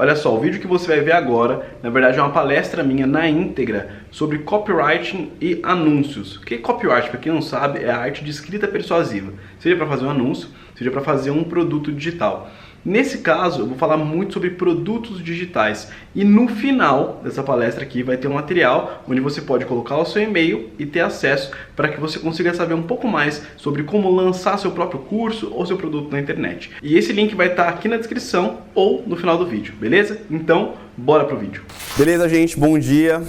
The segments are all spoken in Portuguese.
Olha só, o vídeo que você vai ver agora, na verdade é uma palestra minha na íntegra sobre copywriting e anúncios. O que é copywriting, para quem não sabe, é a arte de escrita persuasiva, seja para fazer um anúncio, seja para fazer um produto digital. Nesse caso, eu vou falar muito sobre produtos digitais e no final dessa palestra aqui vai ter um material onde você pode colocar o seu e-mail e ter acesso para que você consiga saber um pouco mais sobre como lançar seu próprio curso ou seu produto na internet. E esse link vai estar aqui na descrição ou no final do vídeo, beleza? Então, bora pro vídeo. Beleza, gente? Bom dia.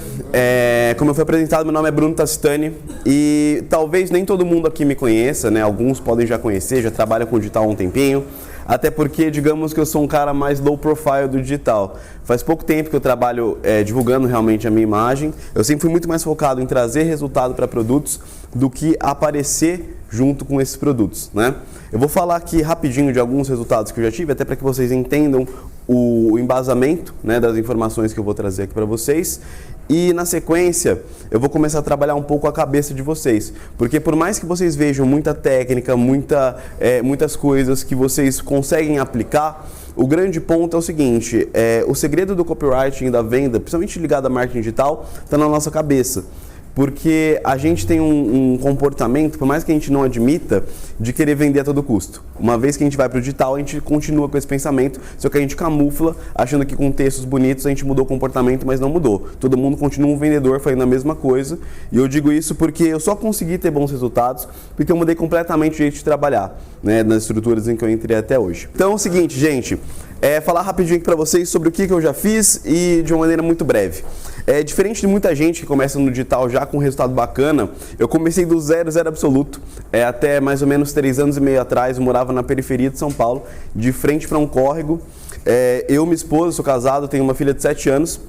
Como eu fui apresentado, meu nome é Bruno Tacitani e talvez nem todo mundo aqui me conheça, né? Alguns podem já conhecer, já trabalham com digital há um tempinho. Até porque, digamos que eu sou um cara mais low profile do digital. Faz pouco tempo que eu trabalho divulgando realmente a minha imagem. Eu sempre fui muito mais focado em trazer resultado para produtos do que aparecer junto com esses produtos, né? Eu vou falar aqui rapidinho de alguns resultados que eu já tive, até para que vocês entendam o embasamento, né, das informações que eu vou trazer aqui para vocês. E na sequência, eu vou começar a trabalhar um pouco a cabeça de vocês. Porque por mais que vocês vejam muita técnica, muitas coisas que vocês conseguem aplicar, o grande ponto é o seguinte, o segredo do copywriting e da venda, principalmente ligado a marketing digital, está na nossa cabeça. Porque a gente tem um comportamento, por mais que a gente não admita, de querer vender a todo custo. Uma vez que a gente vai para o digital, a gente continua com esse pensamento, só que a gente camufla, achando que com textos bonitos a gente mudou o comportamento, mas não mudou. Todo mundo continua um vendedor fazendo a mesma coisa, e eu digo isso porque eu só consegui ter bons resultados, porque eu mudei completamente o jeito de trabalhar, né, nas estruturas em que eu entrei até hoje. Então é o seguinte, gente, falar rapidinho aqui para vocês sobre o que eu já fiz e de uma maneira muito breve. Diferente de muita gente que começa no digital já com um resultado bacana, eu comecei do zero absoluto, até mais ou menos 3 anos e meio atrás, eu morava na periferia de São Paulo, de frente para um córrego. Eu, minha esposa, sou casado, tenho uma filha de 7 anos,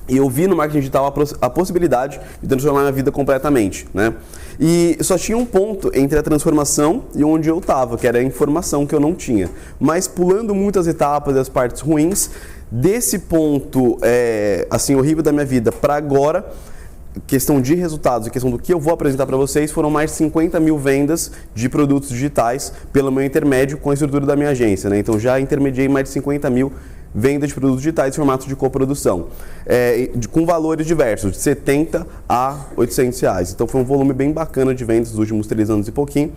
e eu vi no marketing digital a possibilidade de transformar minha vida completamente, né? E só tinha um ponto entre a transformação e onde eu estava, que era a informação que eu não tinha. Mas pulando muitas etapas e as partes ruins, desse ponto assim, horrível da minha vida para agora, questão de resultados e questão do que eu vou apresentar para vocês, foram mais de 50 mil vendas de produtos digitais pelo meu intermédio com a estrutura da minha agência, né? Então já intermediei mais de 50 mil vendas de produtos digitais em formato de coprodução, com valores diversos, de 70 a 800 reais. Então foi um volume bem bacana de vendas nos últimos 3 anos e pouquinho.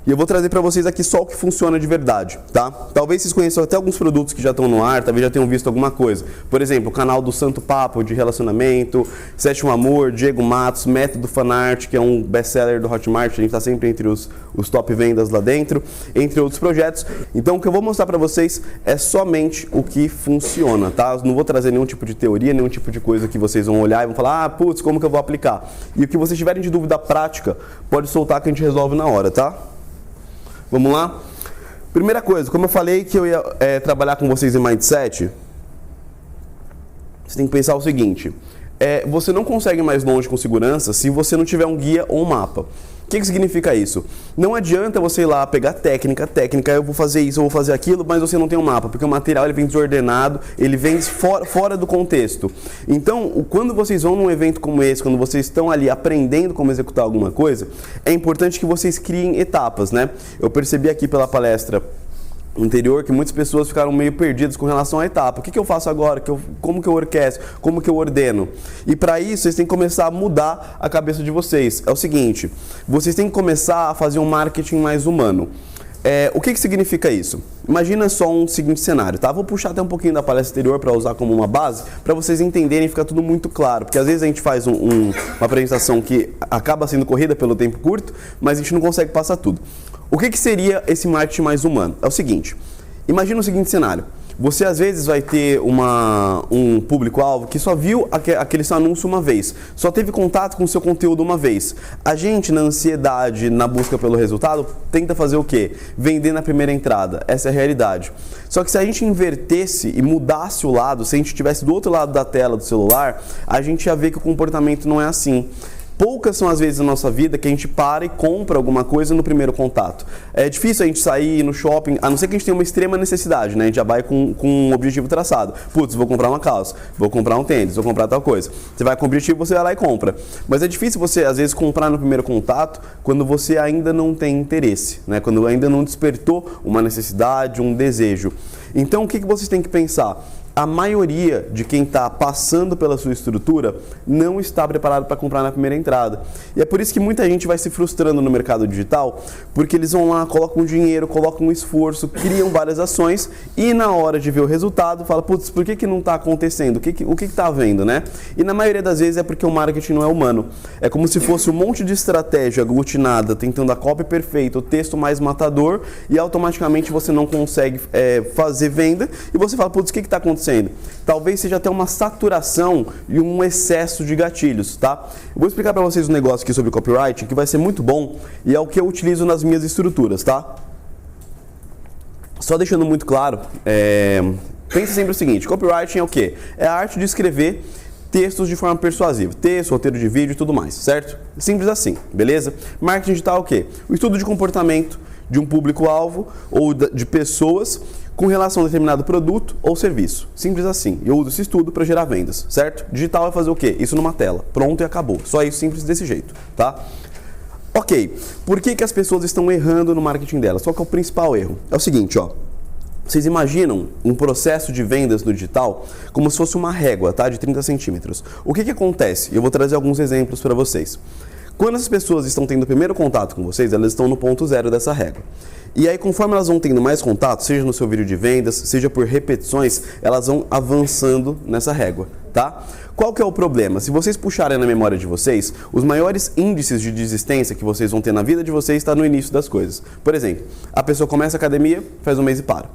E eu vou trazer para vocês aqui só o que funciona de verdade, tá? Talvez vocês conheçam até alguns produtos que já estão no ar, talvez já tenham visto alguma coisa. Por exemplo, o canal do Santo Papo de relacionamento, Sétimo Amor, Diego Matos, Método Fanart, que é um best-seller do Hotmart, a gente está sempre entre os top vendas lá dentro, entre outros projetos. Então o que eu vou mostrar para vocês é somente o que funciona, tá? Eu não vou trazer nenhum tipo de teoria, nenhum tipo de coisa que vocês vão olhar e vão falar, ah, putz, como que eu vou aplicar? E o que vocês tiverem de dúvida prática, pode soltar que a gente resolve na hora, tá? Vamos lá? Primeira coisa, como eu falei que eu ia trabalhar com vocês em Mindset, você tem que pensar o seguinte, você não consegue ir mais longe com segurança se você não tiver um guia ou um mapa. O que significa isso? Não adianta você ir lá pegar técnica, eu vou fazer isso, eu vou fazer aquilo, mas você não tem um mapa, porque o material ele vem desordenado, ele vem fora do contexto. Então, quando vocês vão num evento como esse, quando vocês estão ali aprendendo como executar alguma coisa, é importante que vocês criem etapas, né? Eu percebi aqui pela palestra anterior que muitas pessoas ficaram meio perdidas com relação à etapa. O que eu faço agora? Como que eu orquestro? Como que eu ordeno? E para isso, vocês têm que começar a mudar a cabeça de vocês. É o seguinte, vocês têm que começar a fazer um marketing mais humano. O que significa isso? Imagina só um seguinte cenário, tá? Vou puxar até um pouquinho da palestra anterior para usar como uma base, para vocês entenderem e ficar tudo muito claro. Porque às vezes a gente faz uma apresentação que acaba sendo corrida pelo tempo curto, mas a gente não consegue passar tudo. O que seria esse marketing mais humano? É o seguinte, imagina o seguinte cenário. Você às vezes vai ter um público-alvo que só viu aquele seu anúncio uma vez, só teve contato com o seu conteúdo uma vez. A gente, na ansiedade, na busca pelo resultado, tenta fazer o quê? Vender na primeira entrada. Essa é a realidade. Só que se a gente invertesse e mudasse o lado, se a gente estivesse do outro lado da tela do celular, a gente ia ver que o comportamento não é assim. Poucas são as vezes na nossa vida que a gente para e compra alguma coisa no primeiro contato. É difícil a gente sair no shopping, a não ser que a gente tenha uma extrema necessidade, né? A gente já vai com um objetivo traçado. Putz, vou comprar uma calça, vou comprar um tênis, vou comprar tal coisa. Você vai com o objetivo, você vai lá e compra. Mas é difícil você, às vezes, comprar no primeiro contato quando você ainda não tem interesse, né? Quando ainda não despertou uma necessidade, um desejo. Então, o que vocês têm que pensar? a maioria de quem está passando pela sua estrutura não está preparado para comprar na primeira entrada. E é por isso que muita gente vai se frustrando no mercado digital, porque eles vão lá, colocam dinheiro, colocam um esforço, criam várias ações e na hora de ver o resultado, fala, putz, por que não está acontecendo? O que está havendo, né? E na maioria das vezes é porque o marketing não é humano. É como se fosse um monte de estratégia aglutinada, tentando a cópia perfeita, o texto mais matador e automaticamente você não consegue fazer venda e você fala, putz, o que está acontecendo? Talvez seja até uma saturação e um excesso de gatilhos, tá? Eu vou explicar para vocês um negócio aqui sobre copywriting que vai ser muito bom e é o que eu utilizo nas minhas estruturas, tá? Só deixando muito claro, pense sempre o seguinte, copywriting é o quê? É a arte de escrever textos de forma persuasiva, texto, roteiro de vídeo e tudo mais, certo? Simples assim, beleza? Marketing digital é o quê? O estudo de comportamento de um público-alvo ou de pessoas com relação a determinado produto ou serviço. Simples assim. Eu uso esse estudo para gerar vendas, certo? Digital é fazer o quê? Isso numa tela. Pronto e acabou. Só isso, simples desse jeito, tá? Ok. Por que as pessoas estão errando no marketing delas? Qual que é o principal erro? É o seguinte, ó. Vocês imaginam um processo de vendas no digital como se fosse uma régua, tá? De 30 centímetros. O que acontece? Eu vou trazer alguns exemplos para vocês. Quando as pessoas estão tendo o primeiro contato com vocês, elas estão no ponto zero dessa régua. E aí, conforme elas vão tendo mais contato, seja no seu vídeo de vendas, seja por repetições, elas vão avançando nessa régua, tá? Qual que é o problema? Se vocês puxarem na memória de vocês, os maiores índices de desistência que vocês vão ter na vida de vocês está no início das coisas. Por exemplo, a pessoa começa a academia, faz um mês e para.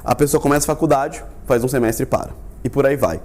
A pessoa começa a faculdade, faz um semestre e para. E por aí vai.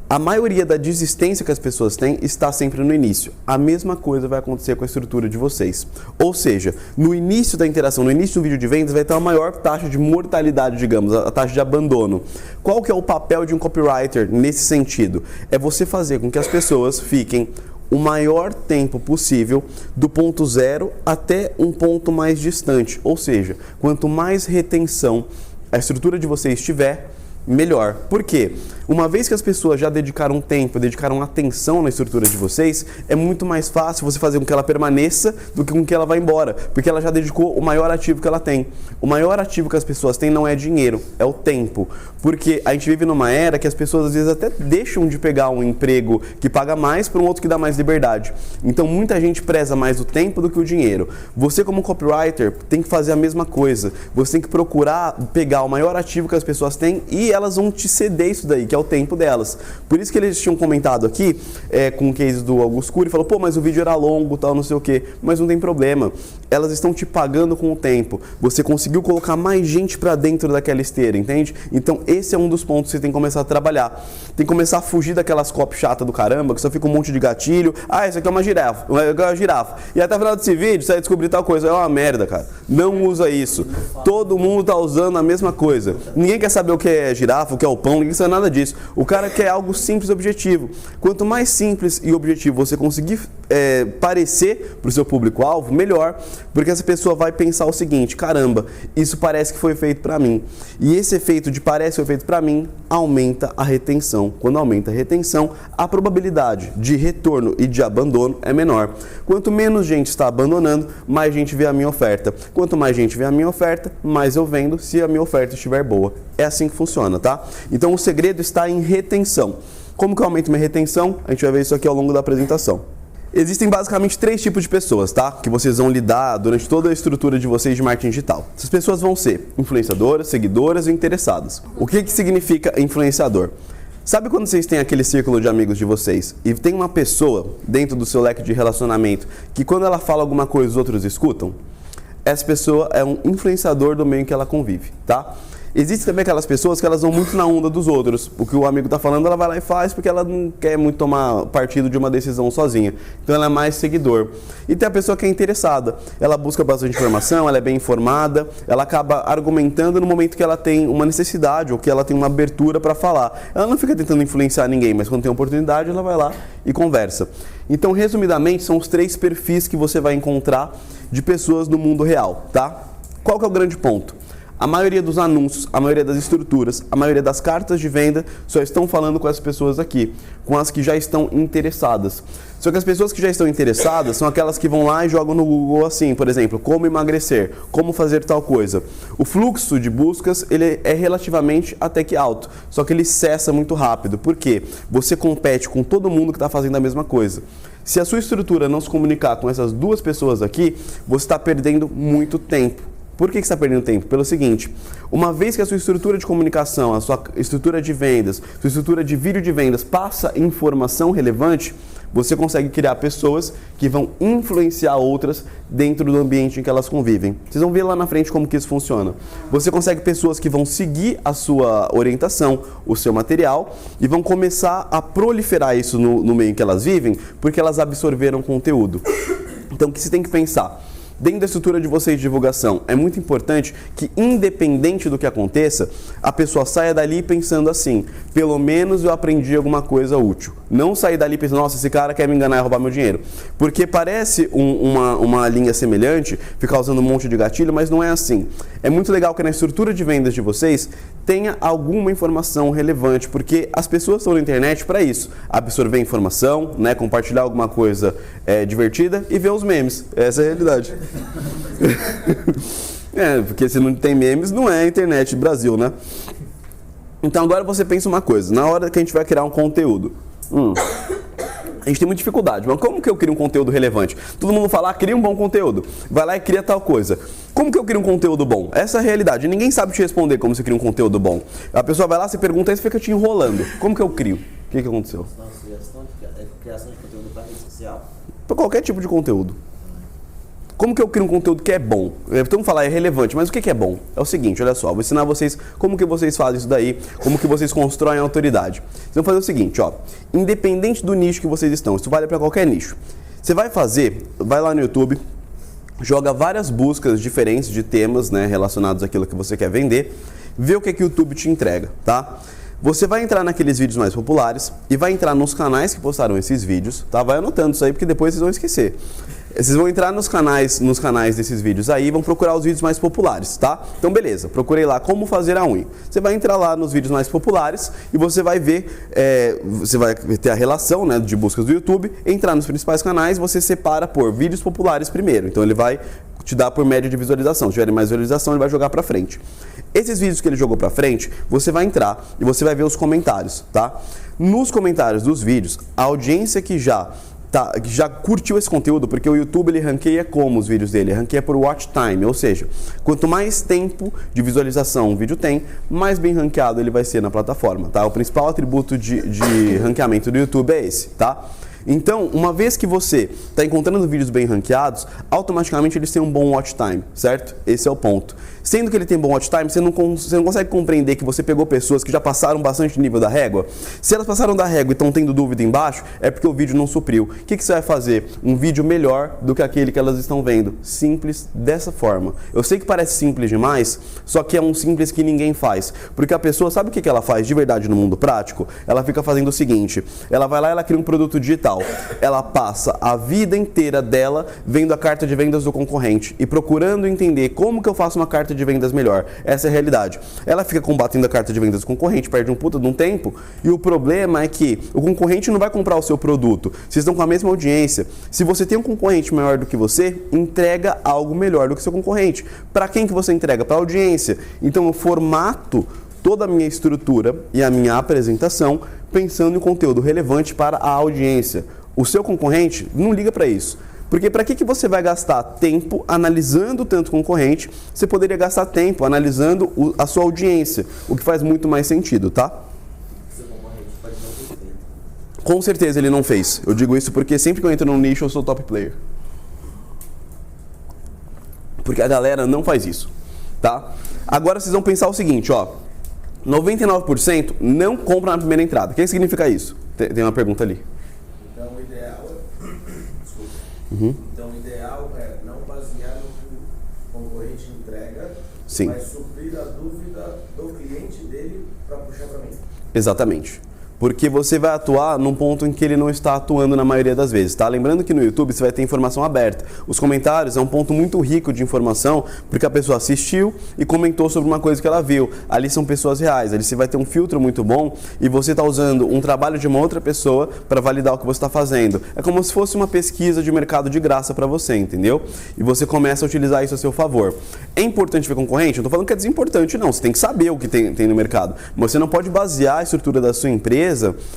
A maioria da desistência que as pessoas têm está sempre no início. A mesma coisa vai acontecer com a estrutura de vocês. Ou seja, no início da interação, no início do vídeo de vendas, vai ter uma maior taxa de mortalidade, digamos, a taxa de abandono. Qual que é o papel de um copywriter nesse sentido? É você fazer com que as pessoas fiquem o maior tempo possível do ponto zero até um ponto mais distante. Ou seja, quanto mais retenção a estrutura de vocês tiver, melhor. Por quê? Uma vez que as pessoas já dedicaram tempo, dedicaram atenção na estrutura de vocês, é muito mais fácil você fazer com que ela permaneça do que com que ela vá embora, porque ela já dedicou o maior ativo que ela tem. O maior ativo que as pessoas têm não é dinheiro, é o tempo. Porque a gente vive numa era que as pessoas às vezes até deixam de pegar um emprego que paga mais para um outro que dá mais liberdade. Então muita gente preza mais o tempo do que o dinheiro. Você como copywriter tem que fazer a mesma coisa. Você tem que procurar pegar o maior ativo que as pessoas têm e elas vão te ceder isso daí, que é o tempo delas. Por isso que eles tinham comentado aqui, com o case do Augusto Cury, falou, pô, mas o vídeo era longo, tal, não sei o quê. Mas não tem problema. Elas estão te pagando com o tempo. Você conseguiu colocar mais gente pra dentro daquela esteira, entende? Então esse é um dos pontos que você tem que começar a trabalhar. Tem que começar a fugir daquelas copy chata do caramba, que só fica um monte de gatilho. Ah, isso aqui é uma girafa. E até o final desse vídeo, você vai descobrir tal coisa. É uma merda, cara. Não usa isso. Todo mundo tá usando a mesma coisa. Ninguém quer saber o que é girafa, o que é o pão, ninguém sabe nada disso. O cara quer algo simples e objetivo. Quanto mais simples e objetivo você conseguir parecer para o seu público-alvo, melhor, porque essa pessoa vai pensar o seguinte, caramba, isso parece que foi feito para mim. E esse efeito de parece que foi feito para mim aumenta a retenção. Quando aumenta a retenção, a probabilidade de retorno e de abandono é menor. Quanto menos gente está abandonando, mais gente vê a minha oferta. Quanto mais gente vê a minha oferta, mais eu vendo se a minha oferta estiver boa. É assim que funciona, tá? Então o segredo está em retenção. Como que eu aumento minha retenção? A gente vai ver isso aqui ao longo da apresentação. Existem basicamente 3 tipos de pessoas, tá? Que vocês vão lidar durante toda a estrutura de vocês de marketing digital. Essas pessoas vão ser influenciadoras, seguidoras e interessadas. O que significa influenciador? Sabe quando vocês têm aquele círculo de amigos de vocês e tem uma pessoa dentro do seu leque de relacionamento que quando ela fala alguma coisa os outros escutam? Essa pessoa é um influenciador do meio em que ela convive, tá? Existem também aquelas pessoas que elas vão muito na onda dos outros. O que o amigo está falando, ela vai lá e faz porque ela não quer muito tomar partido de uma decisão sozinha. Então ela é mais seguidor. E tem a pessoa que é interessada. Ela busca bastante informação, ela é bem informada, ela acaba argumentando no momento que ela tem uma necessidade ou que ela tem uma abertura para falar. Ela não fica tentando influenciar ninguém, mas quando tem oportunidade, ela vai lá e conversa. Então, resumidamente, são os 3 perfis que você vai encontrar de pessoas no mundo real, tá? Qual que é o grande ponto? A maioria dos anúncios, a maioria das estruturas, a maioria das cartas de venda só estão falando com as pessoas aqui, com as que já estão interessadas. Só que as pessoas que já estão interessadas são aquelas que vão lá e jogam no Google assim, por exemplo, como emagrecer, como fazer tal coisa. O fluxo de buscas ele é relativamente até que alto, só que ele cessa muito rápido. Por quê? Você compete com todo mundo que está fazendo a mesma coisa. Se a sua estrutura não se comunicar com essas duas pessoas aqui, você está perdendo muito tempo. Por que você está perdendo tempo? Pelo seguinte, uma vez que a sua estrutura de comunicação, a sua estrutura de vendas, sua estrutura de vídeo de vendas passa informação relevante, você consegue criar pessoas que vão influenciar outras dentro do ambiente em que elas convivem. Vocês vão ver lá na frente como que isso funciona. Você consegue pessoas que vão seguir a sua orientação, o seu material, e vão começar a proliferar isso no meio em que elas vivem, porque elas absorveram conteúdo. Então, o que você tem que pensar? Dentro da estrutura de vocês de divulgação, é muito importante que, independente do que aconteça, a pessoa saia dali pensando assim, pelo menos eu aprendi alguma coisa útil. Não sair dali pensando, nossa, esse cara quer me enganar e roubar meu dinheiro. Porque parece uma linha semelhante, ficar usando um monte de gatilho, mas não é assim. É muito legal que na estrutura de vendas de vocês tenha alguma informação relevante, porque as pessoas estão na internet para isso, absorver informação, né, compartilhar alguma coisa divertida e ver os memes. Essa é a realidade. Porque se não tem memes, não é a internet do Brasil, né? Então agora você pensa uma coisa, na hora que a gente vai criar um conteúdo, a gente tem muita dificuldade, mas como que eu crio um conteúdo relevante? Todo mundo fala, cria um bom conteúdo, vai lá e cria tal coisa. Como que eu crio um conteúdo bom? Essa é a realidade, ninguém sabe te responder como você cria um conteúdo bom. A pessoa vai lá, você pergunta e você fica te enrolando. Como que eu crio? O que aconteceu? Criação de conteúdo para rede social? Para qualquer tipo de conteúdo. Como que eu crio um conteúdo que é bom? Vamos falar, é relevante, mas o que é bom? É o seguinte, olha só, vou ensinar vocês como que vocês fazem isso daí, como que vocês constroem a autoridade. Vocês vão fazer o seguinte, ó, independente do nicho que vocês estão, isso vale para qualquer nicho. Você vai lá no YouTube, joga várias buscas diferentes de temas, né, relacionados àquilo que você quer vender, vê o que o YouTube te entrega, tá? Você vai entrar naqueles vídeos mais populares e vai entrar nos canais que postaram esses vídeos, tá? Vai anotando isso aí porque depois vocês vão esquecer. Vocês vão entrar nos canais desses vídeos aí e vão procurar os vídeos mais populares, tá? Então beleza, procurei lá como fazer a unha. Você vai entrar lá nos vídeos mais populares e você vai ver, você vai ter a relação, né, de buscas do YouTube, entrar nos principais canais, você separa por vídeos populares primeiro. Então ele vai te dar por média de visualização. Se tiver mais visualização, ele vai jogar pra frente. Esses vídeos que ele jogou pra frente, você vai entrar e você vai ver os comentários, tá? Nos comentários dos vídeos, a audiência que já curtiu esse conteúdo, porque o YouTube ele ranqueia como os vídeos dele, ranqueia por watch time, ou seja, quanto mais tempo de visualização um vídeo tem, mais bem ranqueado ele vai ser na plataforma, tá? O principal atributo de ranqueamento do YouTube é esse, tá? Então, uma vez que você está encontrando vídeos bem ranqueados, automaticamente eles têm um bom watch time, certo? Esse é o ponto. Sendo que ele tem bom watch time, você não consegue compreender que você pegou pessoas que já passaram bastante nível da régua. Se elas passaram da régua e estão tendo dúvida embaixo, é porque o vídeo não supriu. O que você vai fazer? Um vídeo melhor do que aquele que elas estão vendo. Simples dessa forma. Eu sei que parece simples demais, só que é um simples que ninguém faz. Porque a pessoa, sabe o que ela faz de verdade no mundo prático? Ela fica fazendo o seguinte, ela vai lá e ela cria um produto digital. Ela passa a vida inteira dela vendo a carta de vendas do concorrente e procurando entender como que eu faço uma carta de vendas melhor. Essa é a realidade. Ela fica combatendo a carta de vendas do concorrente, perde um puta de um tempo, e o problema é que o concorrente não vai comprar o seu produto. Vocês estão com a mesma audiência. Se você tem um concorrente maior do que você, entrega algo melhor do que seu concorrente. Para quem que você entrega? Para a audiência. Então eu formato toda a minha estrutura e a minha apresentação pensando em conteúdo relevante para a audiência. O seu concorrente não liga para isso. Porque para que você vai gastar tempo analisando tanto concorrente, você poderia gastar tempo analisando a sua audiência, o que faz muito mais sentido, tá? Seu concorrente pode não ter feito. Com certeza ele não fez. Eu digo isso porque sempre que eu entro num nicho eu sou top player. Porque a galera não faz isso, tá? Agora vocês vão pensar o seguinte, ó. 99% não compra na primeira entrada. O que significa isso? Tem uma pergunta ali. Então o ideal Uhum. Então o ideal é não basear no que o concorrente entrega, Sim. mas suprir a dúvida do cliente dele para puxar para mim. Exatamente. Porque você vai atuar num ponto em que ele não está atuando na maioria das vezes, tá? Lembrando que no YouTube você vai ter informação aberta. Os comentários é um ponto muito rico de informação, porque a pessoa assistiu e comentou sobre uma coisa que ela viu. Ali são pessoas reais, ali você vai ter um filtro muito bom e você está usando um trabalho de uma outra pessoa para validar o que você está fazendo. É como se fosse uma pesquisa de mercado de graça para você, entendeu? E você começa a utilizar isso a seu favor. É importante ver concorrente? Eu não estou falando que é desimportante, não. Você tem que saber o que tem no mercado. Mas você não pode basear a estrutura da sua empresa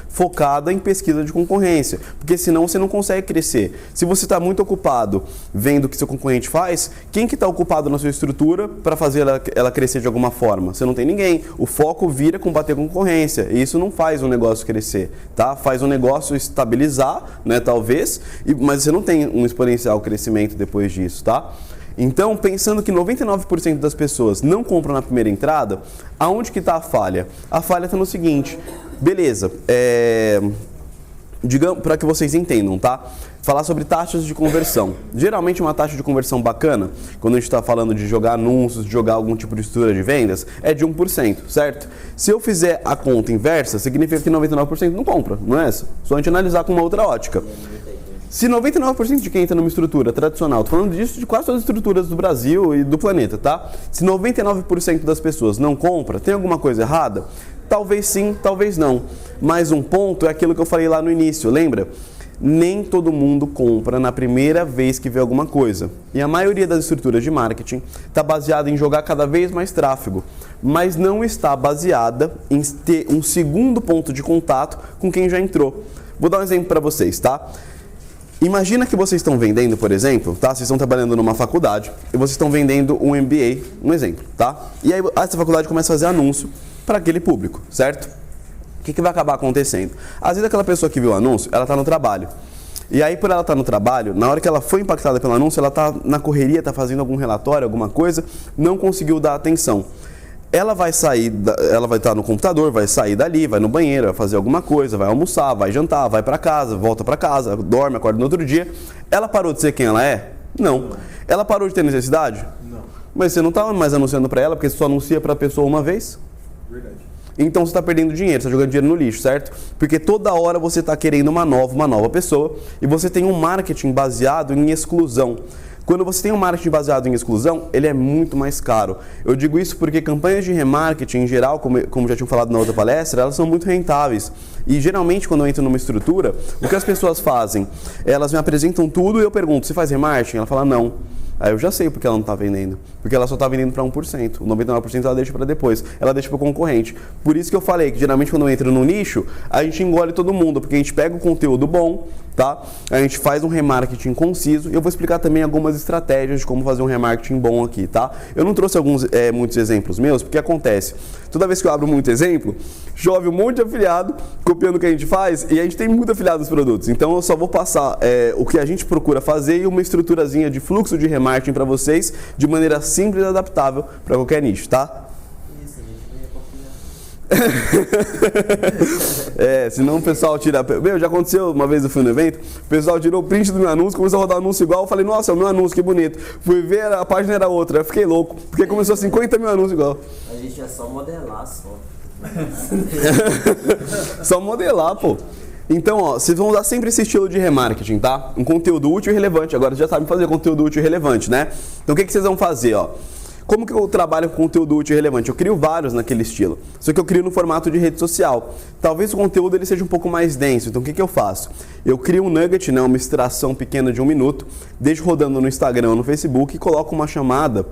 focada em pesquisa de concorrência, porque senão você não consegue crescer. Se você está muito ocupado vendo o que seu concorrente faz, quem que está ocupado na sua estrutura para fazer ela crescer de alguma forma? Você não tem ninguém. O foco vira combater a concorrência, e isso não faz um negócio crescer, tá? Faz um negócio estabilizar, né, talvez, mas você não tem um exponencial crescimento depois disso, tá? Então, pensando que 99% das pessoas não compram na primeira entrada, aonde que está a falha? A falha está no seguinte, beleza, digamos, para que vocês entendam, tá? Falar sobre taxas de conversão. Geralmente uma taxa de conversão bacana, quando a gente está falando de jogar anúncios, de jogar algum tipo de estrutura de vendas, é de 1%, certo? Se eu fizer a conta inversa, significa que 99% não compra, não é essa? Só a gente analisar com uma outra ótica. Se 99% de quem entra numa estrutura tradicional, tô falando disso de quase todas as estruturas do Brasil e do planeta, tá? Se 99% das pessoas não compra, tem alguma coisa errada? Talvez sim, talvez não. Mas um ponto é aquilo que eu falei lá no início, lembra? Nem todo mundo compra na primeira vez que vê alguma coisa. E a maioria das estruturas de marketing está baseada em jogar cada vez mais tráfego, mas não está baseada em ter um segundo ponto de contato com quem já entrou. Vou dar um exemplo para vocês, tá? Imagina que vocês estão vendendo, por exemplo, tá? Vocês estão trabalhando numa faculdade e vocês estão vendendo um MBA, um exemplo, tá? E aí essa faculdade começa a fazer anúncio para aquele público, certo? O que vai acabar acontecendo? Às vezes aquela pessoa que viu o anúncio, ela está no trabalho. E aí, por ela estar no trabalho, na hora que ela foi impactada pelo anúncio, ela está na correria, está fazendo algum relatório, alguma coisa, não conseguiu dar atenção. Ela vai sair, ela vai estar no computador, vai sair dali, vai no banheiro, vai fazer alguma coisa, vai almoçar, vai jantar, vai para casa, volta para casa, dorme, acorda no outro dia. Ela parou de ser quem ela é? Não. Ela parou de ter necessidade? Não. Mas você não está mais anunciando para ela, porque você só anuncia para a pessoa uma vez? Verdade. Então você está perdendo dinheiro, você está jogando dinheiro no lixo, certo? Porque toda hora você está querendo uma nova pessoa e você tem um marketing baseado em exclusão. Quando você tem um marketing baseado em exclusão, ele é muito mais caro. Eu digo isso porque campanhas de remarketing, em geral, como já tinha falado na outra palestra, elas são muito rentáveis. E geralmente, quando eu entro numa estrutura, o que as pessoas fazem? Elas me apresentam tudo e eu pergunto, você faz remarketing? Ela fala, não. Aí eu já sei porque ela não está vendendo. Porque ela só está vendendo para 1%. O 99% ela deixa para depois. Ela deixa para o concorrente. Por isso que eu falei que geralmente quando eu entro no nicho, a gente engole todo mundo. Porque a gente pega o conteúdo bom, tá? A gente faz um remarketing conciso. E eu vou explicar também algumas estratégias de como fazer um remarketing bom aqui, tá? Eu não trouxe muitos exemplos meus, porque acontece. Toda vez que eu abro muito exemplo, chove um monte de afiliado copiando o que a gente faz e a gente tem muito afiliado dos produtos. Então eu só vou passar o que a gente procura fazer e uma estruturazinha de fluxo de remarketing para vocês de maneira simples e adaptável para qualquer nicho, tá? Isso, a gente não ia copiar. Senão o pessoal tira... Meu, já aconteceu uma vez eu fui no evento, o pessoal tirou o print do meu anúncio, começou a rodar anúncio igual, eu falei, nossa, é o meu anúncio, que bonito. Fui ver, a página era outra, eu fiquei louco, porque começou 50 mil anúncios igual. A gente ia só modelar, só. Só modelar, pô. Então, ó, vocês vão usar sempre esse estilo de remarketing, tá? Um conteúdo útil e relevante. Agora, vocês já sabem fazer conteúdo útil e relevante, né? Então, o que vocês vão fazer, ó? Como que eu trabalho com conteúdo útil e relevante? Eu crio vários naquele estilo, só que eu crio no formato de rede social. Talvez o conteúdo ele seja um pouco mais denso, então o que eu faço? Eu crio um nugget, né, uma extração pequena de 1 minuto, deixo rodando no Instagram ou no Facebook e coloco uma chamada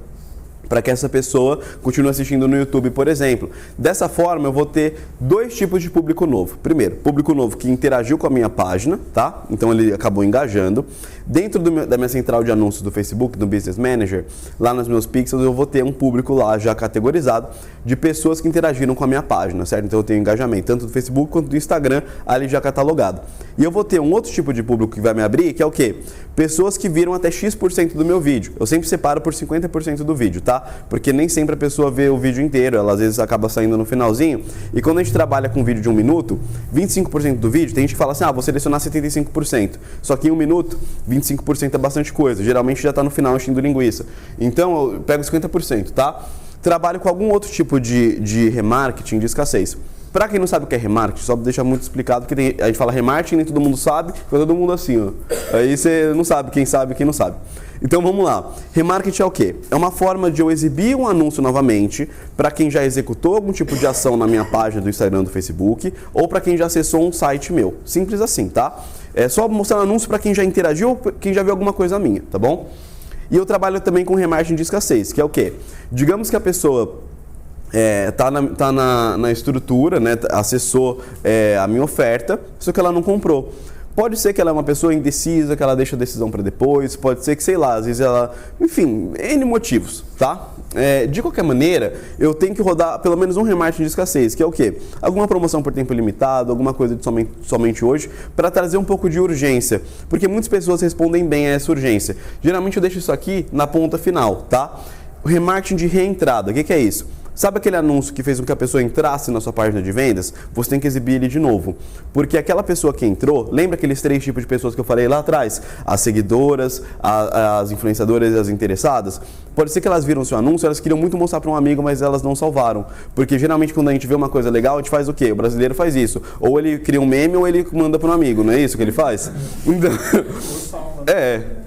para que essa pessoa continue assistindo no YouTube, por exemplo. Dessa forma, eu vou ter 2 tipos de público novo. Primeiro, público novo que interagiu com a minha página, tá? Então ele acabou engajando. Dentro da minha central de anúncios do Facebook, do Business Manager, lá nos meus pixels, eu vou ter um público lá já categorizado de pessoas que interagiram com a minha página, certo? Então eu tenho engajamento tanto do Facebook quanto do Instagram, ali já catalogado. E eu vou ter um outro tipo de público que vai me abrir, que é o quê? Pessoas que viram até X% do meu vídeo. Eu sempre separo por 50% do vídeo, tá? Porque nem sempre a pessoa vê o vídeo inteiro, ela às vezes acaba saindo no finalzinho. E quando a gente trabalha com vídeo de 1 minuto, 25% do vídeo, tem gente que fala assim, vou selecionar 75%. Só que em 1 minuto, 25% é bastante coisa. Geralmente já está no final enchendo linguiça. Então eu pego 50%, tá? Trabalho com algum outro tipo de remarketing de escassez. Pra quem não sabe o que é remarketing, só deixar muito explicado, porque a gente fala remarketing, nem todo mundo sabe, fica todo mundo assim, ó. Aí você não sabe quem não sabe. Então vamos lá. Remarketing é o quê? É uma forma de eu exibir um anúncio novamente para quem já executou algum tipo de ação na minha página do Instagram, do Facebook, ou para quem já acessou um site meu. Simples assim, tá? É só mostrar anúncio para quem já interagiu ou quem já viu alguma coisa minha, tá bom? E eu trabalho também com remarketing de escassez, que é o quê? Digamos que a pessoa tá na estrutura, né, acessou a minha oferta, só que ela não comprou. Pode ser que ela é uma pessoa indecisa, que ela deixa a decisão para depois, pode ser que, sei lá, às vezes ela... Enfim, N motivos, tá? De qualquer maneira, eu tenho que rodar pelo menos um remarketing de escassez, que é o quê? Alguma promoção por tempo limitado, alguma coisa de somente hoje, para trazer um pouco de urgência, porque muitas pessoas respondem bem a essa urgência. Geralmente eu deixo isso aqui na ponta final, tá? O remarketing de reentrada, o que é isso? Sabe aquele anúncio que fez com que a pessoa entrasse na sua página de vendas? Você tem que exibir ele de novo. Porque aquela pessoa que entrou, lembra aqueles 3 tipos de pessoas que eu falei lá atrás? As seguidoras, as influenciadoras e as interessadas? Pode ser que elas viram o seu anúncio, elas queriam muito mostrar para um amigo, mas elas não salvaram. Porque geralmente quando a gente vê uma coisa legal, a gente faz o quê? O brasileiro faz isso. Ou ele cria um meme ou ele manda para um amigo, não é isso que ele faz? Então...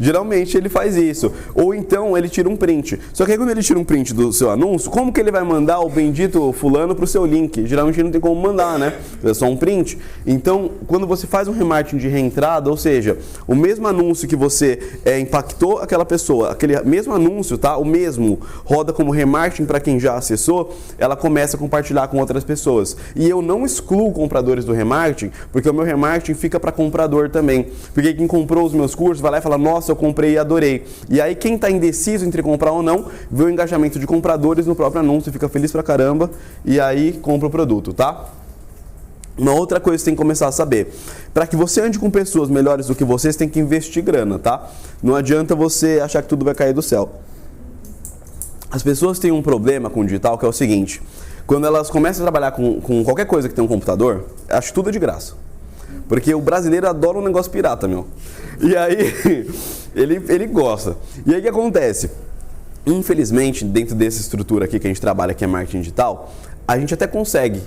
geralmente ele faz isso. Ou então ele tira um print. Só que aí quando ele tira um print do seu anúncio, como que ele vai mandar o bendito fulano pro seu link? Geralmente não tem como mandar, né? É só um print. Então, quando você faz um remarketing de reentrada, ou seja, o mesmo anúncio que você impactou aquela pessoa, aquele mesmo anúncio, tá? O mesmo roda como remarketing para quem já acessou, ela começa a compartilhar com outras pessoas. E eu não excluo compradores do remarketing, porque o meu remarketing fica para comprador também. Porque quem comprou os meus cursos vai lá e fala, nossa, eu comprei e adorei. E aí quem está indeciso entre comprar ou não, vê o engajamento de compradores no próprio anúncio, fica feliz pra caramba e aí compra o produto, tá? Uma outra coisa que você tem que começar a saber, para que você ande com pessoas melhores do que você tem que investir grana, tá? Não adianta você achar que tudo vai cair do céu. As pessoas têm um problema com o digital que é o seguinte, quando elas começam a trabalhar com qualquer coisa que tem um computador, acho tudo de graça. Porque o brasileiro adora um negócio pirata, meu. E aí, ele gosta. E aí o que acontece? Infelizmente, dentro dessa estrutura aqui que a gente trabalha, que é marketing digital, a gente até consegue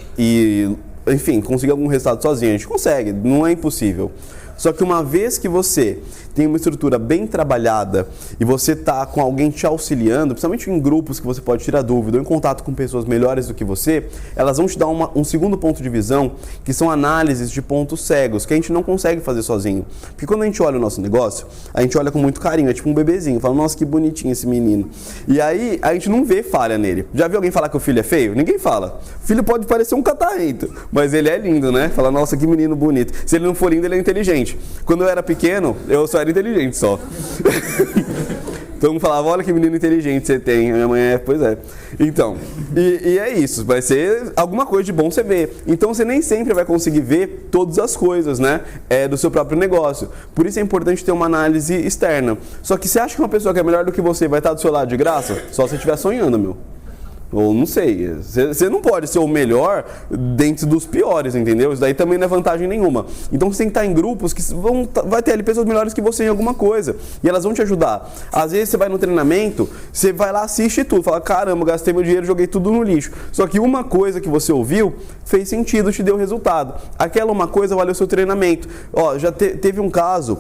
conseguir algum resultado sozinho. A gente consegue, não é impossível. Só que uma vez que você tem uma estrutura bem trabalhada e você está com alguém te auxiliando, principalmente em grupos que você pode tirar dúvida ou em contato com pessoas melhores do que você, elas vão te dar um segundo ponto de visão, que são análises de pontos cegos, que a gente não consegue fazer sozinho. Porque quando a gente olha o nosso negócio, a gente olha com muito carinho, é tipo um bebezinho, fala, nossa, que bonitinho esse menino. E aí, a gente não vê falha nele. Já viu alguém falar que o filho é feio? Ninguém fala. O filho pode parecer um catarrento, mas ele é lindo, né? Fala, nossa, que menino bonito. Se ele não for lindo, ele é inteligente. Quando eu era pequeno, eu só era inteligente só. Todo mundo falava, olha que menino inteligente você tem. A minha mãe pois é. Então, e é isso, vai ser alguma coisa de bom você ver. Então você nem sempre vai conseguir ver todas as coisas, né, do seu próprio negócio. Por isso é importante ter uma análise externa. Só que você acha que uma pessoa que é melhor do que você vai estar do seu lado de graça? Só se você estiver sonhando, meu. Ou não sei, você não pode ser o melhor dentro dos piores, entendeu? Isso daí também não é vantagem nenhuma. Então você tem que estar em grupos que vai ter ali pessoas melhores que você em alguma coisa. E elas vão te ajudar. Às vezes você vai no treinamento, você vai lá, assiste tudo, fala, caramba, gastei meu dinheiro, joguei tudo no lixo. Só que uma coisa que você ouviu fez sentido, te deu resultado. Aquela uma coisa valeu o seu treinamento. Ó, já teve um caso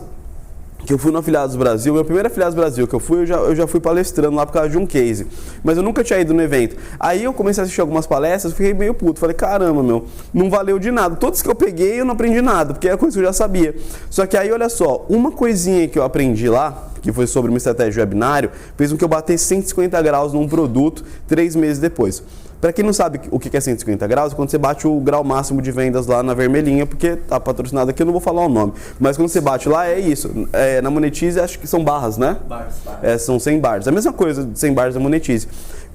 que eu fui no Afiliados Brasil, meu primeiro Afiliados Brasil que eu fui, eu já fui palestrando lá por causa de um case, mas eu nunca tinha ido no evento. Aí eu comecei a assistir algumas palestras, fiquei meio puto, falei, caramba, meu, não valeu de nada. Todos que eu peguei eu não aprendi nada, porque era coisa que eu já sabia. Só que aí, olha só, uma coisinha que eu aprendi lá, que foi sobre uma estratégia de webinário, fez com que eu batesse 150 graus num produto 3 meses depois. Para quem não sabe o que é 150 graus, é quando você bate o grau máximo de vendas lá na vermelhinha, porque tá patrocinado aqui, eu não vou falar o nome. Mas quando você bate lá, é isso. Na Monetize, acho que são barras, né? Bars. São 100 bars. A mesma coisa de 100 bars da Monetize.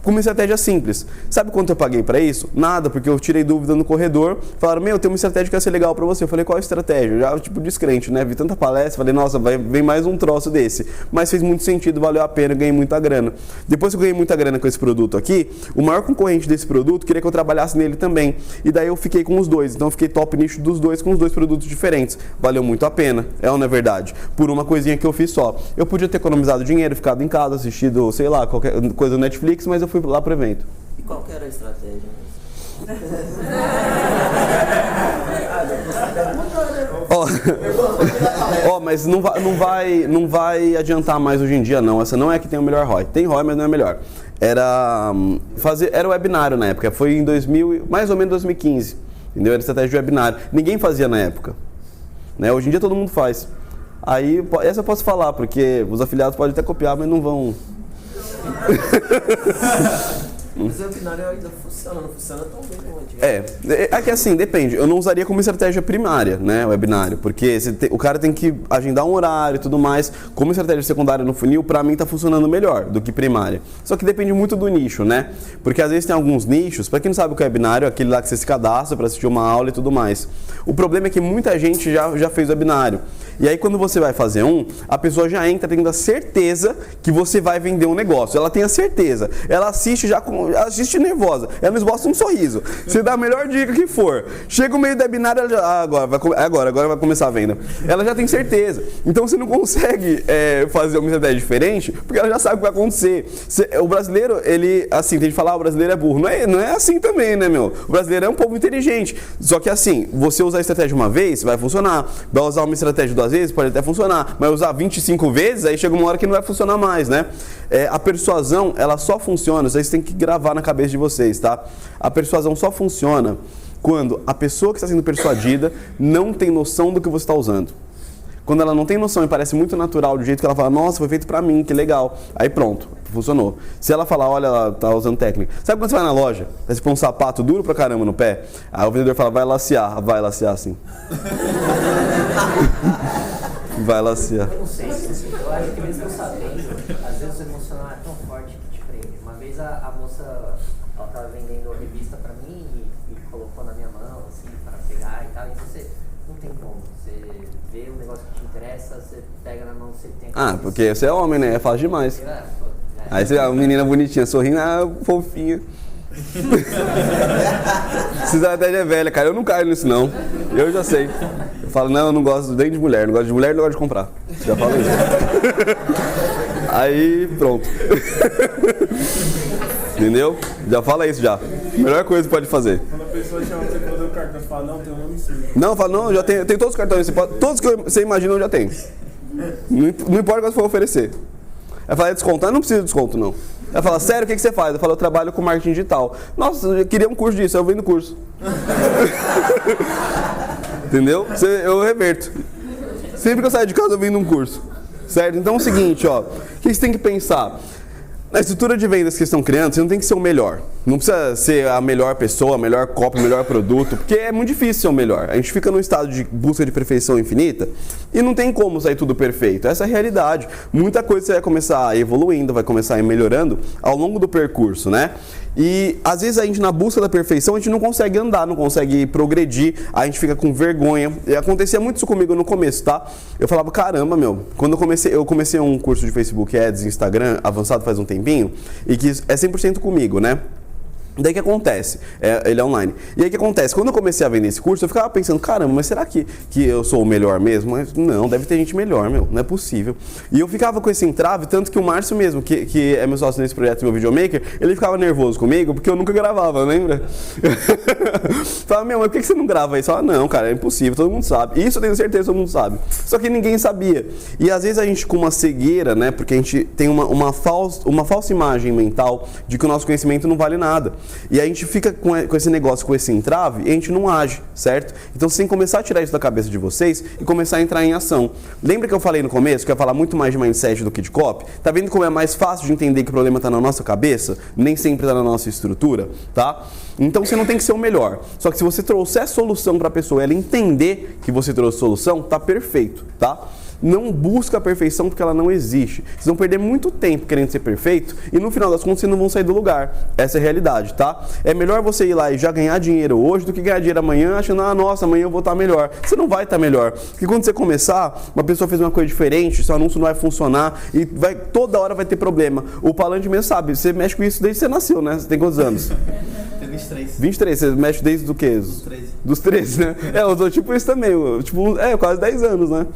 Com uma estratégia simples. Sabe quanto eu paguei para isso? Nada, porque eu tirei dúvida no corredor. Falaram, meu, tem uma estratégia que vai ser legal para você. Eu falei, qual a estratégia? Eu já, tipo, descrente, né? Vi tanta palestra, falei, nossa, vem mais um troço desse. Mas fez muito sentido, valeu a pena, ganhei muita grana. Depois que eu ganhei muita grana com esse produto aqui, o maior concorrente desse produto queria que eu trabalhasse nele também. E daí eu fiquei com os dois. Então eu fiquei top nicho dos dois, com os dois produtos diferentes. Valeu muito a pena, ou não é verdade? Por uma coisinha que eu fiz só. Eu podia ter economizado dinheiro, ficado em casa, assistido, sei lá, qualquer coisa no Netflix, mas eu fui lá pro evento. E qual que era a estratégia? Mas não vai adiantar mais hoje em dia, não. Essa não é que tem o melhor ROI. Tem ROI, mas não é melhor. Era webinário na época. Foi em mais ou menos 2015. Entendeu? Era estratégia de webinário. Ninguém fazia na época. Né? Hoje em dia todo mundo faz. Aí, essa eu posso falar, porque os afiliados podem até copiar, mas não vão... Mas o webinário ainda funciona, não funciona tão bem como antigamente. É que assim, depende. Eu não usaria como estratégia primária, né, o webinário, porque o cara tem que agendar um horário e tudo mais. Como estratégia secundária no funil, pra mim tá funcionando melhor do que primária. Só que depende muito do nicho, né? Porque às vezes tem alguns nichos, pra quem não sabe o que é webinário, é aquele lá que você se cadastra pra assistir uma aula e tudo mais. O problema é que muita gente já fez webinário. E aí quando você vai fazer a pessoa já entra tendo a certeza que você vai vender um negócio. Ela tem a certeza. Ela assiste assiste nervosa. Ela não esboça um sorriso. Você dá a melhor dica que for. Chega o meio do webinário, ela já... agora vai começar a venda. Ela já tem certeza. Então você não consegue fazer uma estratégia diferente, porque ela já sabe o que vai acontecer. O brasileiro, ele... Assim, tem que falar, o brasileiro é burro. Não é assim também, né, meu? O brasileiro é um povo inteligente. Só que assim, você usar a estratégia uma vez, vai funcionar. Vai usar uma estratégia 2 vezes, pode até funcionar. Mas usar 25 vezes, aí chega uma hora que não vai funcionar mais, né? A persuasão, ela só funciona, vocês têm que gravar na cabeça de vocês, tá? A persuasão só funciona quando a pessoa que está sendo persuadida não tem noção do que você está usando. Quando ela não tem noção e parece muito natural, do jeito que ela fala, nossa, foi feito pra mim, que legal. Aí pronto, funcionou. Se ela falar, olha, ela tá usando técnica. Sabe quando você vai na loja, você põe um sapato duro pra caramba no pé, aí o vendedor fala, vai lacear sim. Vai lacear. Eu não sei, eu acho que mesmo eu sabendo, às vezes o emocional é tão forte que te prende. Uma vez a moça, ela tava vendendo a revista pra mim e colocou na minha mão, assim, para pegar e tal, e você não tem como. Você vê um negócio que te interessa, você pega na mão, você tem que... porque você é homem, né? É fácil demais. Aí você, a menina bonitinha, sorrindo, fofinha. Essa estratégia é velha, cara. Eu não caio nisso, não. Eu já sei. Eu falo, não, eu não gosto nem de mulher. Não gosto de mulher, não gosto de comprar. Já falo isso. Aí, pronto. Entendeu? Já fala isso, já. Melhor coisa que pode fazer. Quando a pessoa chama você pra fazer o cartão, você fala, não, tem um nome sim. Não, fala, não, eu já tenho todos os cartões. Todos que você imagina, eu já tenho. Não importa o que você for oferecer. Ela fala, é desconto? Eu não preciso de desconto, não. Ela fala, sério, o que você faz? Eu falo, eu trabalho com marketing digital. Nossa, eu queria um curso disso, eu vendo curso. Entendeu? Eu reverto. Sempre que eu saio de casa, eu vendo um curso. Certo? Então é o seguinte, ó. O que você tem que pensar? Na estrutura de vendas que vocês estão criando, você não tem que ser o melhor. Não precisa ser a melhor pessoa, a melhor cópia, o melhor produto, porque é muito difícil ser o melhor. A gente fica num estado de busca de perfeição infinita e não tem como sair tudo perfeito. Essa é a realidade. Muita coisa você vai começar evoluindo, vai começar melhorando ao longo do percurso, né? E às vezes a gente, na busca da perfeição, a gente não consegue andar, não consegue progredir, a gente fica com vergonha. E acontecia muito isso comigo no começo, tá? Eu falava, caramba, meu, quando eu comecei um curso de Facebook Ads e Instagram avançado faz um tempinho, e que é 100% comigo, né? Daí que acontece? Ele é online. E aí que acontece? Quando eu comecei a vender esse curso, eu ficava pensando, caramba, mas será que eu sou o melhor mesmo? Mas não, deve ter gente melhor, meu, não é possível. E eu ficava com esse entrave, tanto que o Márcio mesmo, que é meu sócio nesse projeto, meu videomaker, ele ficava nervoso comigo, porque eu nunca gravava, lembra? Falava, meu, mas por que você não grava isso? Falava, não, cara, é impossível, todo mundo sabe. Isso eu tenho certeza, todo mundo sabe. Só que ninguém sabia. E às vezes a gente, com uma cegueira, né, porque a gente tem uma falsa imagem mental de que o nosso conhecimento não vale nada. E a gente fica com esse negócio, com esse entrave, e a gente não age, certo? Então você tem que começar a tirar isso da cabeça de vocês e começar a entrar em ação. Lembra que eu falei no começo que eu ia falar muito mais de mindset do que de copy? Tá vendo como é mais fácil de entender que o problema está na nossa cabeça? Nem sempre está na nossa estrutura, tá? Então você não tem que ser o melhor. Só que se você trouxer solução para a pessoa, ela entender que você trouxe solução, tá perfeito, tá? Não busca a perfeição porque ela não existe. Vocês vão perder muito tempo querendo ser perfeito e no final das contas vocês não vão sair do lugar. Essa é a realidade, tá? É melhor você ir lá e já ganhar dinheiro hoje do que ganhar dinheiro amanhã achando, nossa, amanhã eu vou estar melhor. Você não vai estar melhor. Porque quando você começar, uma pessoa fez uma coisa diferente, seu anúncio não vai funcionar e toda hora vai ter problema. O Palante mesmo sabe, você mexe com isso desde que você nasceu, né? Você tem quantos anos? 23. 23, você mexe desde do quê? Dos 13. Dos 13, né? Eu sou tipo isso também, quase 10 anos, né?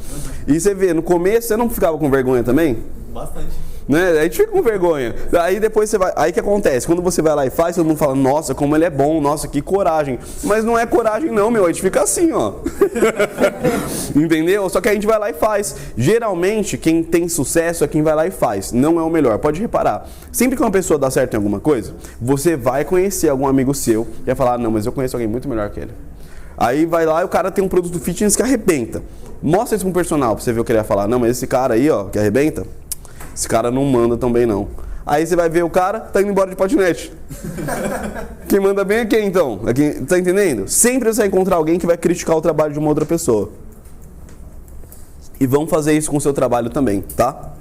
E você vê, no começo você não ficava com vergonha também? Bastante. né? A gente fica com vergonha. Aí depois você vai... Aí que acontece? Quando você vai lá e faz, todo mundo fala, nossa, como ele é bom, nossa, que coragem. Mas não é coragem não, meu. A gente fica assim, ó. Entendeu? Só que a gente vai lá e faz. Geralmente, quem tem sucesso é quem vai lá e faz. Não é o melhor. Pode reparar. Sempre que uma pessoa dá certo em alguma coisa, você vai conhecer algum amigo seu e vai falar, não, mas eu conheço alguém muito melhor que ele. Aí vai lá e o cara tem um produto fitness que arrebenta. Mostra isso pra um personal pra você ver o que ele vai falar. Não, mas esse cara aí, ó, que arrebenta, esse cara não manda tão bem, não. Aí você vai ver o cara, tá indo embora de patinete. Quem manda bem é quem, então? É quem, tá entendendo? Sempre você vai encontrar alguém que vai criticar o trabalho de uma outra pessoa. E vão fazer isso com o seu trabalho também, tá?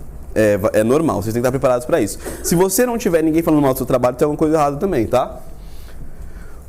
É normal, vocês têm que estar preparados para isso. Se você não tiver ninguém falando mal do seu trabalho, tem alguma coisa errada também, tá?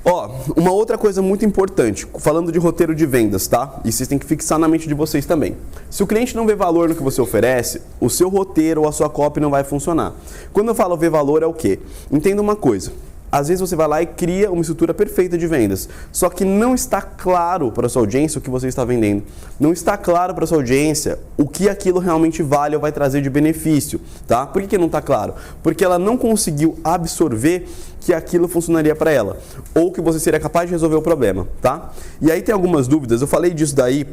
Ó, uma outra coisa muito importante, falando de roteiro de vendas, tá? E vocês têm que fixar na mente de vocês também. Se o cliente não vê valor no que você oferece, o seu roteiro ou a sua copy não vai funcionar. Quando eu falo ver valor é o quê? Entenda uma coisa. Às vezes você vai lá e cria uma estrutura perfeita de vendas, só que não está claro para a sua audiência o que você está vendendo. Não está claro para a sua audiência o que aquilo realmente vale ou vai trazer de benefício, tá? Por que não está claro? Porque ela não conseguiu absorver que aquilo funcionaria para ela, ou que você seria capaz de resolver o problema, tá? E aí tem algumas dúvidas, eu falei disso daí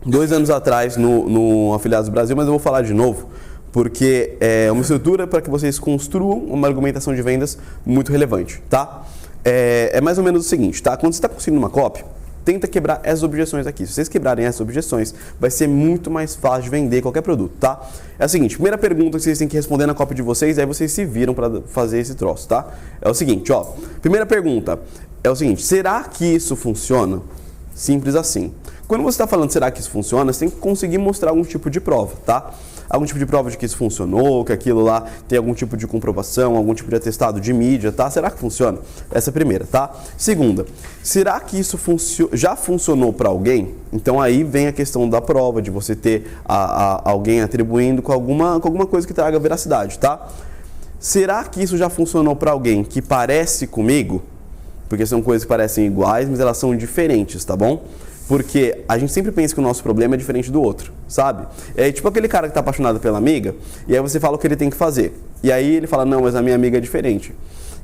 2 anos atrás no Afiliados Brasil, mas eu vou falar de novo. Porque é uma estrutura para que vocês construam uma argumentação de vendas muito relevante, tá? É mais ou menos o seguinte, tá? Quando você está construindo uma copy, tenta quebrar essas objeções aqui. Se vocês quebrarem essas objeções, vai ser muito mais fácil de vender qualquer produto, tá? É o seguinte, primeira pergunta que vocês têm que responder na copy de vocês, aí vocês se viram para fazer esse troço, tá? É o seguinte, ó. Primeira pergunta é o seguinte, será que isso funciona? Simples assim. Quando você está falando será que isso funciona, você tem que conseguir mostrar algum tipo de prova, tá? Algum tipo de prova de que isso funcionou, que aquilo lá tem algum tipo de comprovação, algum tipo de atestado de mídia, tá? Será que funciona? Essa é a primeira, tá? Segunda, será que isso já funcionou para alguém? Então aí vem a questão da prova, de você ter alguém atribuindo com alguma coisa que traga veracidade, tá? Será que isso já funcionou para alguém que parece comigo? Porque são coisas que parecem iguais, mas elas são diferentes, tá bom? Porque a gente sempre pensa que o nosso problema é diferente do outro, sabe? É tipo aquele cara que tá apaixonado pela amiga, e aí você fala o que ele tem que fazer. E aí ele fala, não, mas a minha amiga é diferente.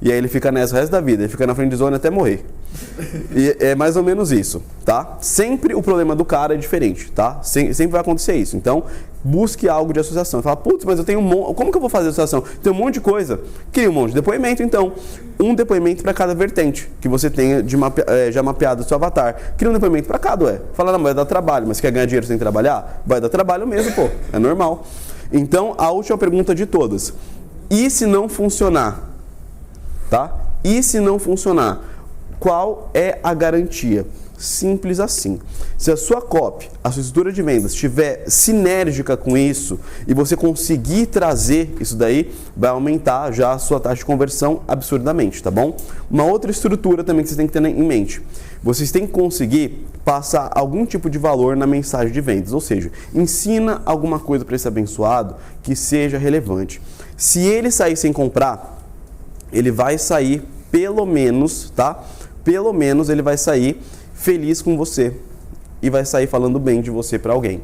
E aí ele fica nessa o resto da vida, ele fica na friendzone até morrer. E é mais ou menos isso, tá? Sempre o problema do cara é diferente, tá? Sempre vai acontecer isso. Então, busque algo de associação. Fala, putz, mas eu tenho como que eu vou fazer associação? Tem um monte de coisa. Cria um monte de depoimento, então. Um depoimento para cada vertente que você tenha já mapeado do seu avatar. Cria um depoimento para cada, ué. Fala, não, vai dar trabalho, mas quer ganhar dinheiro sem trabalhar? Vai dar trabalho mesmo, pô. É normal. Então, a última pergunta de todas. E se não funcionar? Tá? E se não funcionar? Qual é a garantia? Simples assim. Se a sua copy, a sua estrutura de vendas estiver sinérgica com isso e você conseguir trazer isso daí, vai aumentar já a sua taxa de conversão absurdamente, tá bom? Uma outra estrutura também que vocês têm que ter em mente. Vocês têm que conseguir passar algum tipo de valor na mensagem de vendas, ou seja, ensina alguma coisa para esse abençoado que seja relevante. Se ele sair sem comprar, ele vai sair pelo menos, tá? Pelo menos ele vai sair feliz com você e vai sair falando bem de você para alguém.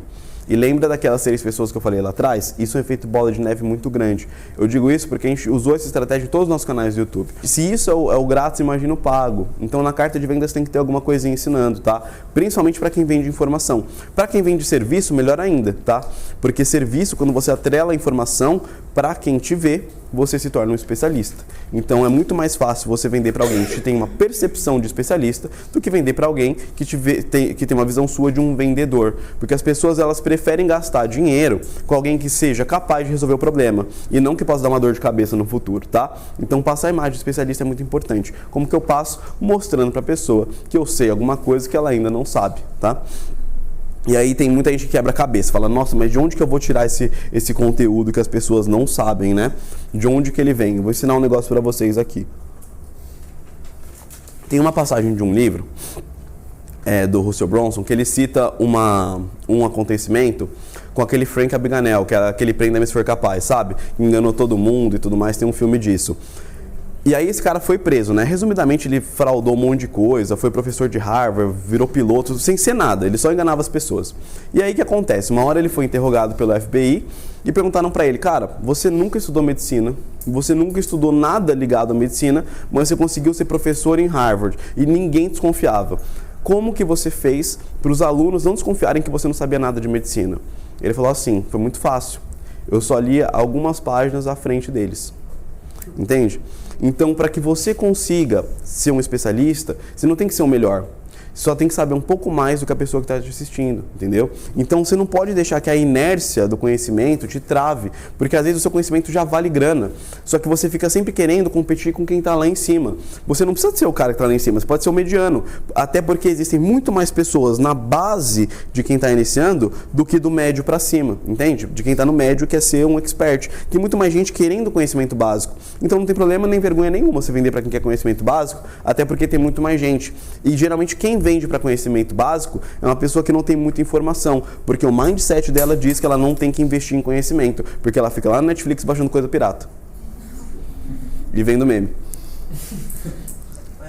E lembra daquelas 3 pessoas que eu falei lá atrás? Isso é um efeito bola de neve muito grande. Eu digo isso porque a gente usou essa estratégia em todos os nossos canais do YouTube. Se isso é o grátis, imagina o pago. Então na carta de vendas tem que ter alguma coisinha ensinando, tá? Principalmente para quem vende informação. Para quem vende serviço, melhor ainda, tá? Porque serviço, quando você atrela a informação, para quem te vê, você se torna um especialista. Então é muito mais fácil você vender para alguém que tem uma percepção de especialista do que vender para alguém que tem uma visão sua de um vendedor. Porque as pessoas elas preferem gastar dinheiro com alguém que seja capaz de resolver o problema e não que possa dar uma dor de cabeça no futuro, tá? Então passar a imagem de especialista é muito importante. Como que eu passo? Mostrando para a pessoa que eu sei alguma coisa que ela ainda não sabe, tá? E aí tem muita gente que quebra a cabeça, fala, nossa, mas de onde que eu vou tirar esse conteúdo que as pessoas não sabem, né? De onde que ele vem? Eu vou ensinar um negócio para vocês aqui. Tem uma passagem de um livro do Russell Brunson que ele cita um acontecimento com aquele Frank Abagnale, que é aquele Prenda-me se for capaz, sabe? Que enganou todo mundo e tudo mais, tem um filme disso. E aí esse cara foi preso, né? Resumidamente, ele fraudou um monte de coisa, foi professor de Harvard, virou piloto, sem ser nada, ele só enganava as pessoas. E aí o que acontece? Uma hora ele foi interrogado pelo FBI e perguntaram pra ele, cara, você nunca estudou medicina, você nunca estudou nada ligado à medicina, mas você conseguiu ser professor em Harvard e ninguém desconfiava. Como que você fez para os alunos não desconfiarem que você não sabia nada de medicina? Ele falou assim, foi muito fácil, eu só lia algumas páginas à frente deles. Entende? Então, para que você consiga ser um especialista, você não tem que ser o melhor. Você só tem que saber um pouco mais do que a pessoa que está te assistindo, entendeu? Então, você não pode deixar que a inércia do conhecimento te trave, porque às vezes o seu conhecimento já vale grana, só que você fica sempre querendo competir com quem está lá em cima. Você não precisa ser o cara que está lá em cima, você pode ser o mediano, até porque existem muito mais pessoas na base de quem está iniciando do que do médio para cima, entende? De quem está no médio quer ser um expert. Tem muito mais gente querendo conhecimento básico, então não tem problema nem vergonha nenhuma você vender para quem quer conhecimento básico, até porque tem muito mais gente. E geralmente quem vende para conhecimento básico é uma pessoa que não tem muita informação, porque o mindset dela diz que ela não tem que investir em conhecimento, porque ela fica lá no Netflix baixando coisa pirata e vendo meme.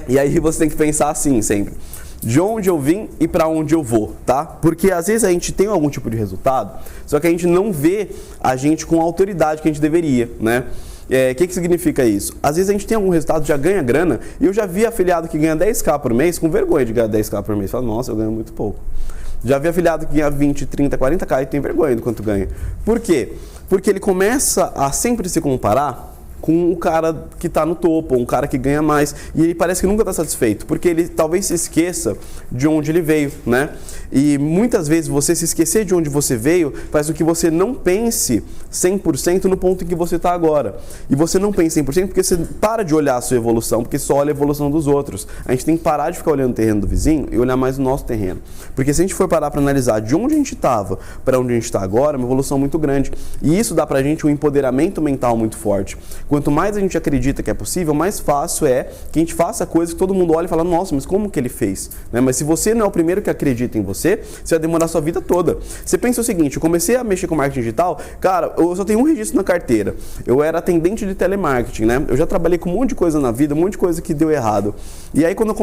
E aí você tem que pensar assim sempre, de onde eu vim e para onde eu vou, tá? Porque às vezes a gente tem algum tipo de resultado, só que a gente não vê a gente com a autoridade que a gente deveria, né? O que significa isso? Às vezes a gente tem algum resultado, já ganha grana, e eu já vi afiliado que ganha 10k por mês com vergonha de ganhar 10k por mês. Fala, nossa, eu ganho muito pouco. Já vi afiliado que ganha 20, 30, 40k e tem vergonha do quanto ganha. Por quê? Porque ele começa a sempre se comparar com o cara que está no topo, um cara que ganha mais, e ele parece que nunca está satisfeito, porque ele talvez se esqueça de onde ele veio, né? E muitas vezes você se esquecer de onde você veio faz com que você não pense 100% no ponto em que você está agora. E você não pensa 100% porque você para de olhar a sua evolução, porque só olha a evolução dos outros. A gente tem que parar de ficar olhando o terreno do vizinho e olhar mais o nosso terreno. Porque se a gente for parar para analisar de onde a gente estava para onde a gente está agora, é uma evolução muito grande. E isso dá para a gente um empoderamento mental muito forte. Quanto mais a gente acredita que é possível, mais fácil é que a gente faça coisas que todo mundo olha e fala, nossa, mas como que ele fez? Né? Mas se você não é o primeiro que acredita em você vai demorar a sua vida toda. Você pensa o seguinte, eu comecei a mexer com marketing digital, cara, eu só tenho um registro na carteira. Eu era atendente de telemarketing, né? Eu já trabalhei com um monte de coisa na vida, um monte de coisa que deu errado. E aí quando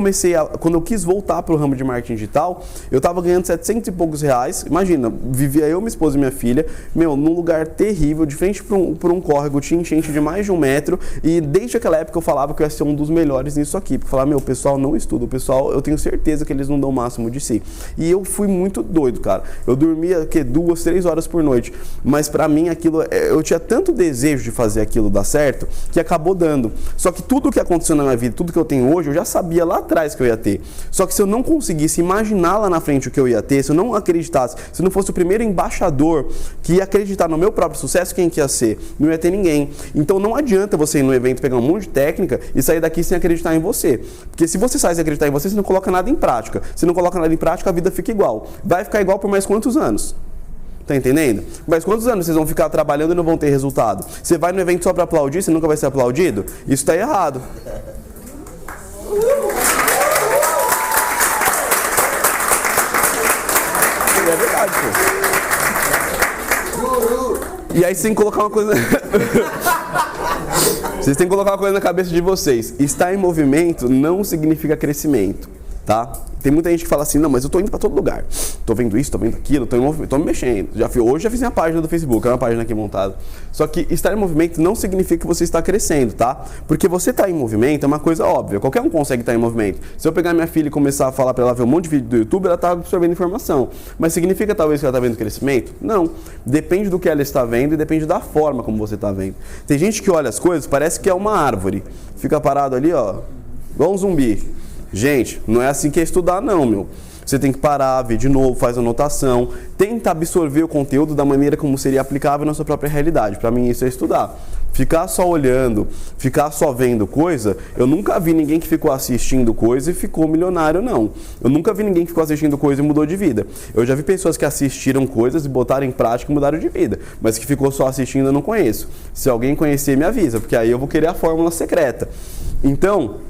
eu quis voltar pro ramo de marketing digital, eu tava ganhando 700 e poucos reais. Imagina, vivia eu, minha esposa e minha filha, num lugar terrível, de frente por um córrego, tinha enchente de mais de 1 metro, e desde aquela época eu falava que eu ia ser um dos melhores nisso aqui, porque eu falava, o pessoal não estuda, o pessoal, eu tenho certeza que eles não dão o máximo de si. E eu fui muito doido, cara. Eu dormia, 2, 3 horas por noite, mas pra mim aquilo, eu tinha tanto desejo de fazer aquilo dar certo, que acabou dando. Só que tudo que aconteceu na minha vida, tudo que eu tenho hoje, eu já sabia lá atrás que eu ia ter. Só que se eu não conseguisse imaginar lá na frente o que eu ia ter, se eu não acreditasse, se eu não fosse o primeiro embaixador que ia acreditar no meu próprio sucesso, quem que ia ser? Não ia ter ninguém. Então não adianta você ir no evento, pegar um monte de técnica e sair daqui sem acreditar em você. Porque se você sai sem acreditar em você, você não coloca nada em prática. Se não coloca nada em prática, a vida fica igual. Vai ficar igual por mais quantos anos? Tá entendendo? Mas quantos anos vocês vão ficar trabalhando e não vão ter resultado? Você vai no evento só para aplaudir, você nunca vai ser aplaudido? Isso tá errado. É verdade, pô. E aí você tem que colocar uma coisa... Vocês têm que colocar uma coisa na cabeça de vocês. Estar em movimento não significa crescimento, tá? Tem muita gente que fala assim, não, mas eu tô indo pra todo lugar. Tô vendo isso, tô vendo aquilo, tô em movimento, tô me mexendo. Hoje já fiz minha página do Facebook, é uma página aqui montada. Só que estar em movimento não significa que você está crescendo, tá? Porque você tá em movimento é uma coisa óbvia. Qualquer um consegue estar em movimento. Se eu pegar minha filha e começar a falar pra ela ver um monte de vídeo do YouTube, ela tá absorvendo informação. Mas significa talvez que ela tá vendo crescimento? Não. Depende do que ela está vendo e depende da forma como você tá vendo. Tem gente que olha as coisas, parece que é uma árvore. Fica parado ali, ó, igual um zumbi. Gente, não é assim que é estudar não, meu. Você tem que parar, ver de novo, faz anotação, tenta absorver o conteúdo da maneira como seria aplicável na sua própria realidade. Para mim isso é estudar. Ficar só olhando, ficar só vendo coisa, eu nunca vi ninguém que ficou assistindo coisa e ficou milionário, não. Eu nunca vi ninguém que ficou assistindo coisa e mudou de vida. Eu já vi pessoas que assistiram coisas e botaram em prática e mudaram de vida, mas que ficou só assistindo eu não conheço. Se alguém conhecer, me avisa, porque aí eu vou querer a fórmula secreta. Então,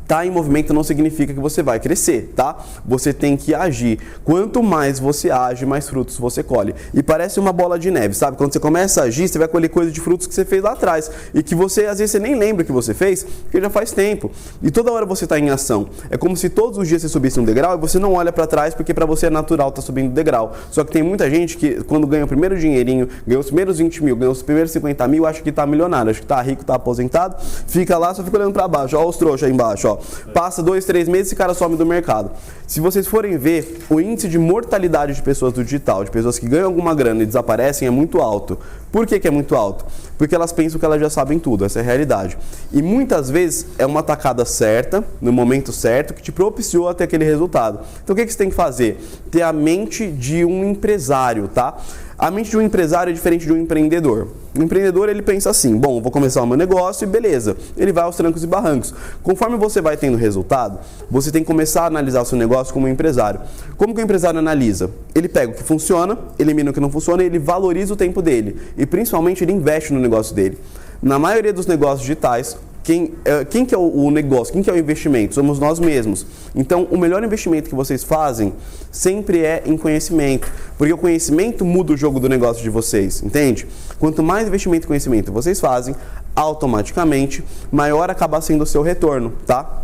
Tá em movimento não significa que você vai crescer, tá? Você tem que agir. Quanto mais você age, mais frutos você colhe. E parece uma bola de neve, sabe? Quando você começa a agir, você vai colher coisas de frutos que você fez lá atrás. E que você, às vezes, você nem lembra que você fez, porque já faz tempo. E toda hora você tá em ação. É como se todos os dias você subisse um degrau e você não olha pra trás, porque pra você é natural tá subindo o degrau. Só que tem muita gente que, quando ganha o primeiro dinheirinho, ganhou os primeiros 20 mil, ganhou os primeiros 50 mil, acha que tá milionário, acha que tá rico, tá aposentado, fica lá, só fica olhando pra baixo. Ó os trouxas aí embaixo, ó. Passa 2, 3 meses e esse cara some do mercado. Se vocês forem ver, o índice de mortalidade de pessoas do digital, de pessoas que ganham alguma grana e desaparecem, é muito alto. Por que é muito alto? Porque elas pensam que elas já sabem tudo, essa é a realidade. E muitas vezes é uma tacada certa, no momento certo, que te propiciou até aquele resultado. Então o que você tem que fazer? Ter a mente de um empresário, tá? A mente de um empresário é diferente de um empreendedor. O empreendedor, ele pensa assim, bom, vou começar o meu negócio e beleza. Ele vai aos trancos e barrancos. Conforme você vai tendo resultado, você tem que começar a analisar o seu negócio como um empresário. Como que o empresário analisa? Ele pega o que funciona, elimina o que não funciona e ele valoriza o tempo dele. E principalmente ele investe no negócio dele. Na maioria dos negócios digitais, quem que é o negócio, quem que é o investimento? Somos nós mesmos. Então, o melhor investimento que vocês fazem sempre é em conhecimento, porque o conhecimento muda o jogo do negócio de vocês, entende? Quanto mais investimento em conhecimento vocês fazem, automaticamente, maior acaba sendo o seu retorno, tá?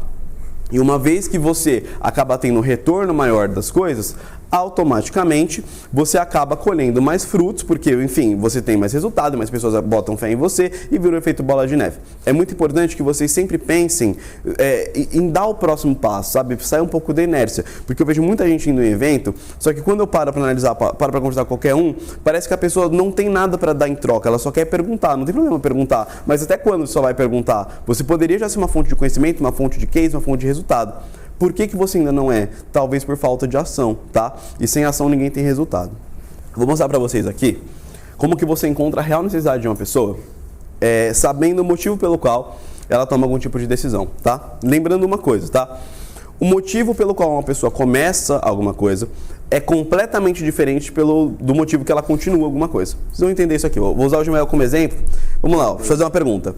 E uma vez que você acaba tendo um retorno maior das coisas, automaticamente você acaba colhendo mais frutos, porque, enfim, você tem mais resultado, mais pessoas botam fé em você e vira um efeito bola de neve. É muito importante que vocês sempre pensem em dar o próximo passo, sabe? Sair um pouco da inércia, porque eu vejo muita gente indo em evento, só que quando eu paro para analisar, paro para conversar com qualquer um, parece que a pessoa não tem nada para dar em troca, ela só quer perguntar, não tem problema perguntar, mas até quando você só vai perguntar? Você poderia já ser uma fonte de conhecimento, uma fonte de case, uma fonte de resultado. Por que você ainda não é? Talvez por falta de ação, tá? E sem ação ninguém tem resultado. Vou mostrar para vocês aqui como que você encontra a real necessidade de uma pessoa, sabendo o motivo pelo qual ela toma algum tipo de decisão, tá? Lembrando uma coisa, tá? O motivo pelo qual uma pessoa começa alguma coisa é completamente diferente do motivo que ela continua alguma coisa. Vocês vão entender isso aqui. Vou usar o Gmail como exemplo. Vamos lá, vou fazer uma pergunta.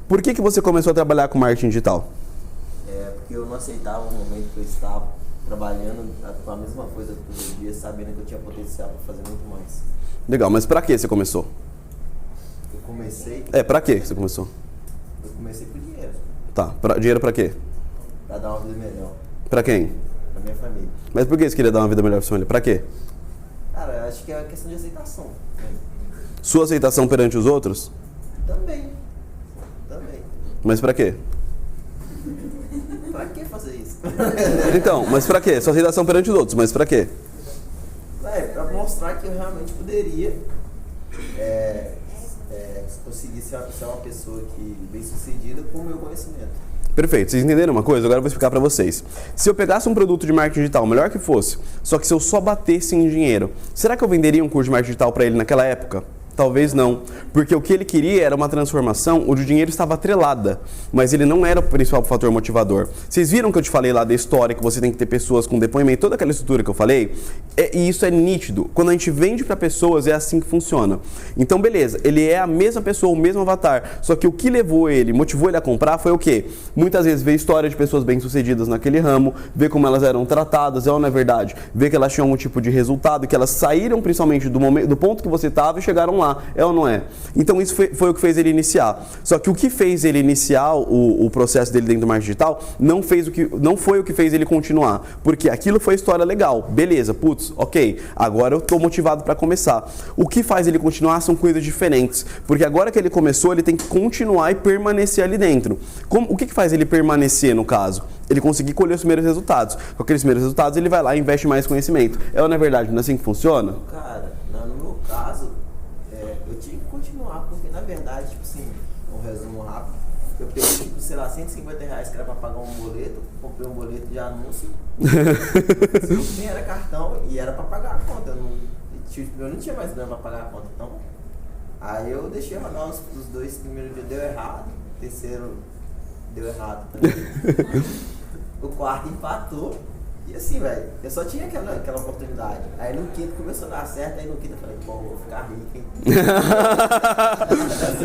Por que você começou a trabalhar com marketing digital? Porque eu não aceitava o momento que eu estava trabalhando com a mesma coisa todo dia, sabendo que eu tinha potencial para fazer muito mais. Legal, mas pra que você começou? Eu comecei... pra que você começou? Eu comecei por dinheiro. Tá, dinheiro pra quê? Pra dar uma vida melhor. Pra quem? Pra minha família. Mas por que você queria dar uma vida melhor pra sua família? Pra quê? Cara, eu acho que é uma questão de aceitação. Sua aceitação perante os outros? Também. Mas pra quê? Pra que fazer isso? Então, mas pra quê? Sua aceitação perante os outros, mas pra quê? Pra mostrar que eu realmente poderia conseguir ser uma pessoa bem sucedida com o meu conhecimento. Perfeito, vocês entenderam uma coisa? Agora eu vou explicar pra vocês. Se eu pegasse um produto de marketing digital, o melhor que fosse, só que se eu só batesse em dinheiro, será que eu venderia um curso de marketing digital pra ele naquela época? Talvez não, porque o que ele queria era uma transformação onde o dinheiro estava atrelada, mas ele não era o principal fator motivador. Vocês viram que eu te falei lá da história, que você tem que ter pessoas com depoimento, toda aquela estrutura que eu falei? E isso é nítido. Quando a gente vende para pessoas, é assim que funciona. Então, beleza, ele é a mesma pessoa, o mesmo avatar, só que o que levou ele, motivou ele a comprar foi o quê? Muitas vezes ver história de pessoas bem-sucedidas naquele ramo, ver como elas eram tratadas, ou não é verdade? Ver que elas tinham algum tipo de resultado, que elas saíram principalmente do ponto que você estava e chegaram lá. É ou não é? Então isso foi o que fez ele iniciar. Só que o que fez ele iniciar o processo dele dentro do marketing digital não foi o que fez ele continuar. Porque aquilo foi história legal. Beleza, putz, ok. Agora eu estou motivado para começar. O que faz ele continuar são coisas diferentes. Porque agora que ele começou, ele tem que continuar e permanecer ali dentro. O que faz ele permanecer no caso? Ele conseguir colher os primeiros resultados. Com aqueles primeiros resultados, ele vai lá e investe mais conhecimento. É ou não é verdade? Não é assim que funciona? Cara, no meu caso, eu tive que continuar, porque na verdade, tipo assim, um resumo rápido, eu peguei, tipo, sei lá, R$150 que era pra pagar um boleto, comprei um boleto de anúncio, nem era cartão e era pra pagar a conta, eu não tinha mais grana pra pagar a conta, então, aí eu deixei rodar os 2 primeiros dias, deu errado, o terceiro deu errado também, o quarto empatou. E assim, velho, eu só tinha aquela oportunidade. Aí no quinto começou a dar certo, aí no quinto eu falei, pô, vou ficar rico, hein?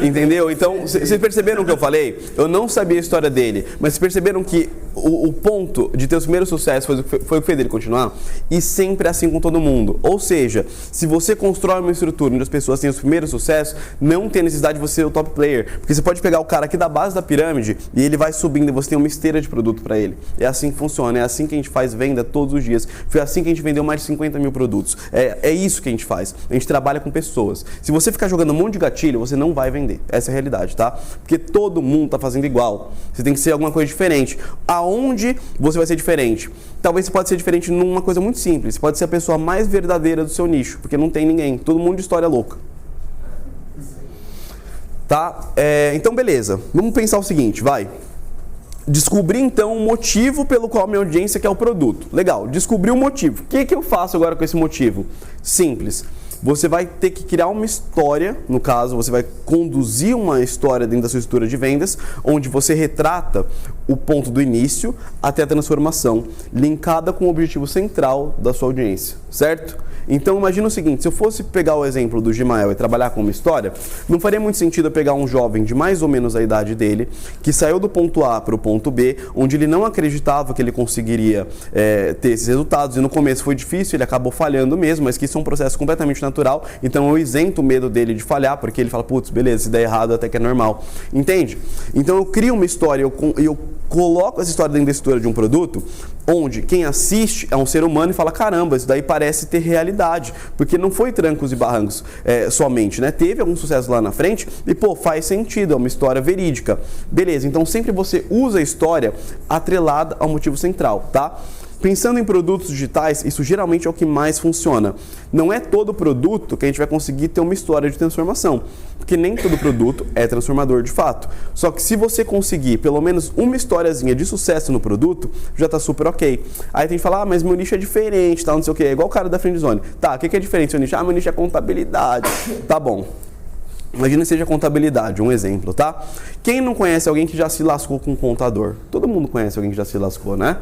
Entendeu? Então, vocês perceberam o que eu falei? Eu não sabia a história dele, mas vocês perceberam que o ponto de ter os primeiros sucessos foi o que fez ele continuar, e sempre assim com todo mundo. Ou seja, se você constrói uma estrutura onde as pessoas têm os primeiros sucessos, não tem necessidade de você ser o top player, porque você pode pegar o cara aqui da base da pirâmide e ele vai subindo e você tem uma esteira de produto para ele. É assim que funciona, é assim que a gente faz venda todos os dias. Foi assim que a gente vendeu mais de 50 mil produtos. É isso que a gente faz. A gente trabalha com pessoas. Se você ficar jogando um monte de gatilho, você não vai vender. Essa é a realidade, tá? Porque todo mundo tá fazendo igual. Você tem que ser alguma coisa diferente. Aonde você vai ser diferente? Talvez você pode ser diferente numa coisa muito simples. Você pode ser a pessoa mais verdadeira do seu nicho, porque não tem ninguém. Todo mundo de história louca. Tá? Então, beleza. Vamos pensar o seguinte, vai. Descobri, então, o motivo pelo qual a minha audiência quer o produto. Legal, descobri o motivo. O que eu faço agora com esse motivo? Simples. Você vai ter que criar uma história, no caso, você vai conduzir uma história dentro da sua estrutura de vendas, onde você retrata o ponto do início até a transformação, linkada com o objetivo central da sua audiência, certo? Então imagina o seguinte, se eu fosse pegar o exemplo do Gimael e trabalhar com uma história, não faria muito sentido eu pegar um jovem de mais ou menos a idade dele, que saiu do ponto A para o ponto B, onde ele não acreditava que ele conseguiria ter esses resultados, e no começo foi difícil, ele acabou falhando mesmo, mas que isso é um processo completamente natural, então eu isento o medo dele de falhar, porque ele fala, putz, beleza, se der errado até que é normal, entende? Então eu crio uma história, eu coloco essa história dentro da estrutura de um produto, onde quem assiste é um ser humano e fala, caramba, isso daí parece ter realidade, porque não foi trancos e barrancos somente, né? Teve algum sucesso lá na frente e, pô, faz sentido, é uma história verídica. Beleza, então sempre você usa a história atrelada ao motivo central, tá? Pensando em produtos digitais, isso geralmente é o que mais funciona. Não é todo produto que a gente vai conseguir ter uma história de transformação, porque nem todo produto é transformador de fato. Só que se você conseguir pelo menos uma historiazinha de sucesso no produto, já está super ok. Aí tem que falar, mas meu nicho é diferente, tá, não sei o que, é igual o cara da friendzone. Tá, o que é diferente seu nicho? Ah, meu nicho é contabilidade. Tá bom. Imagina que seja contabilidade, um exemplo, tá? Quem não conhece alguém que já se lascou com um contador? Todo mundo conhece alguém que já se lascou, né?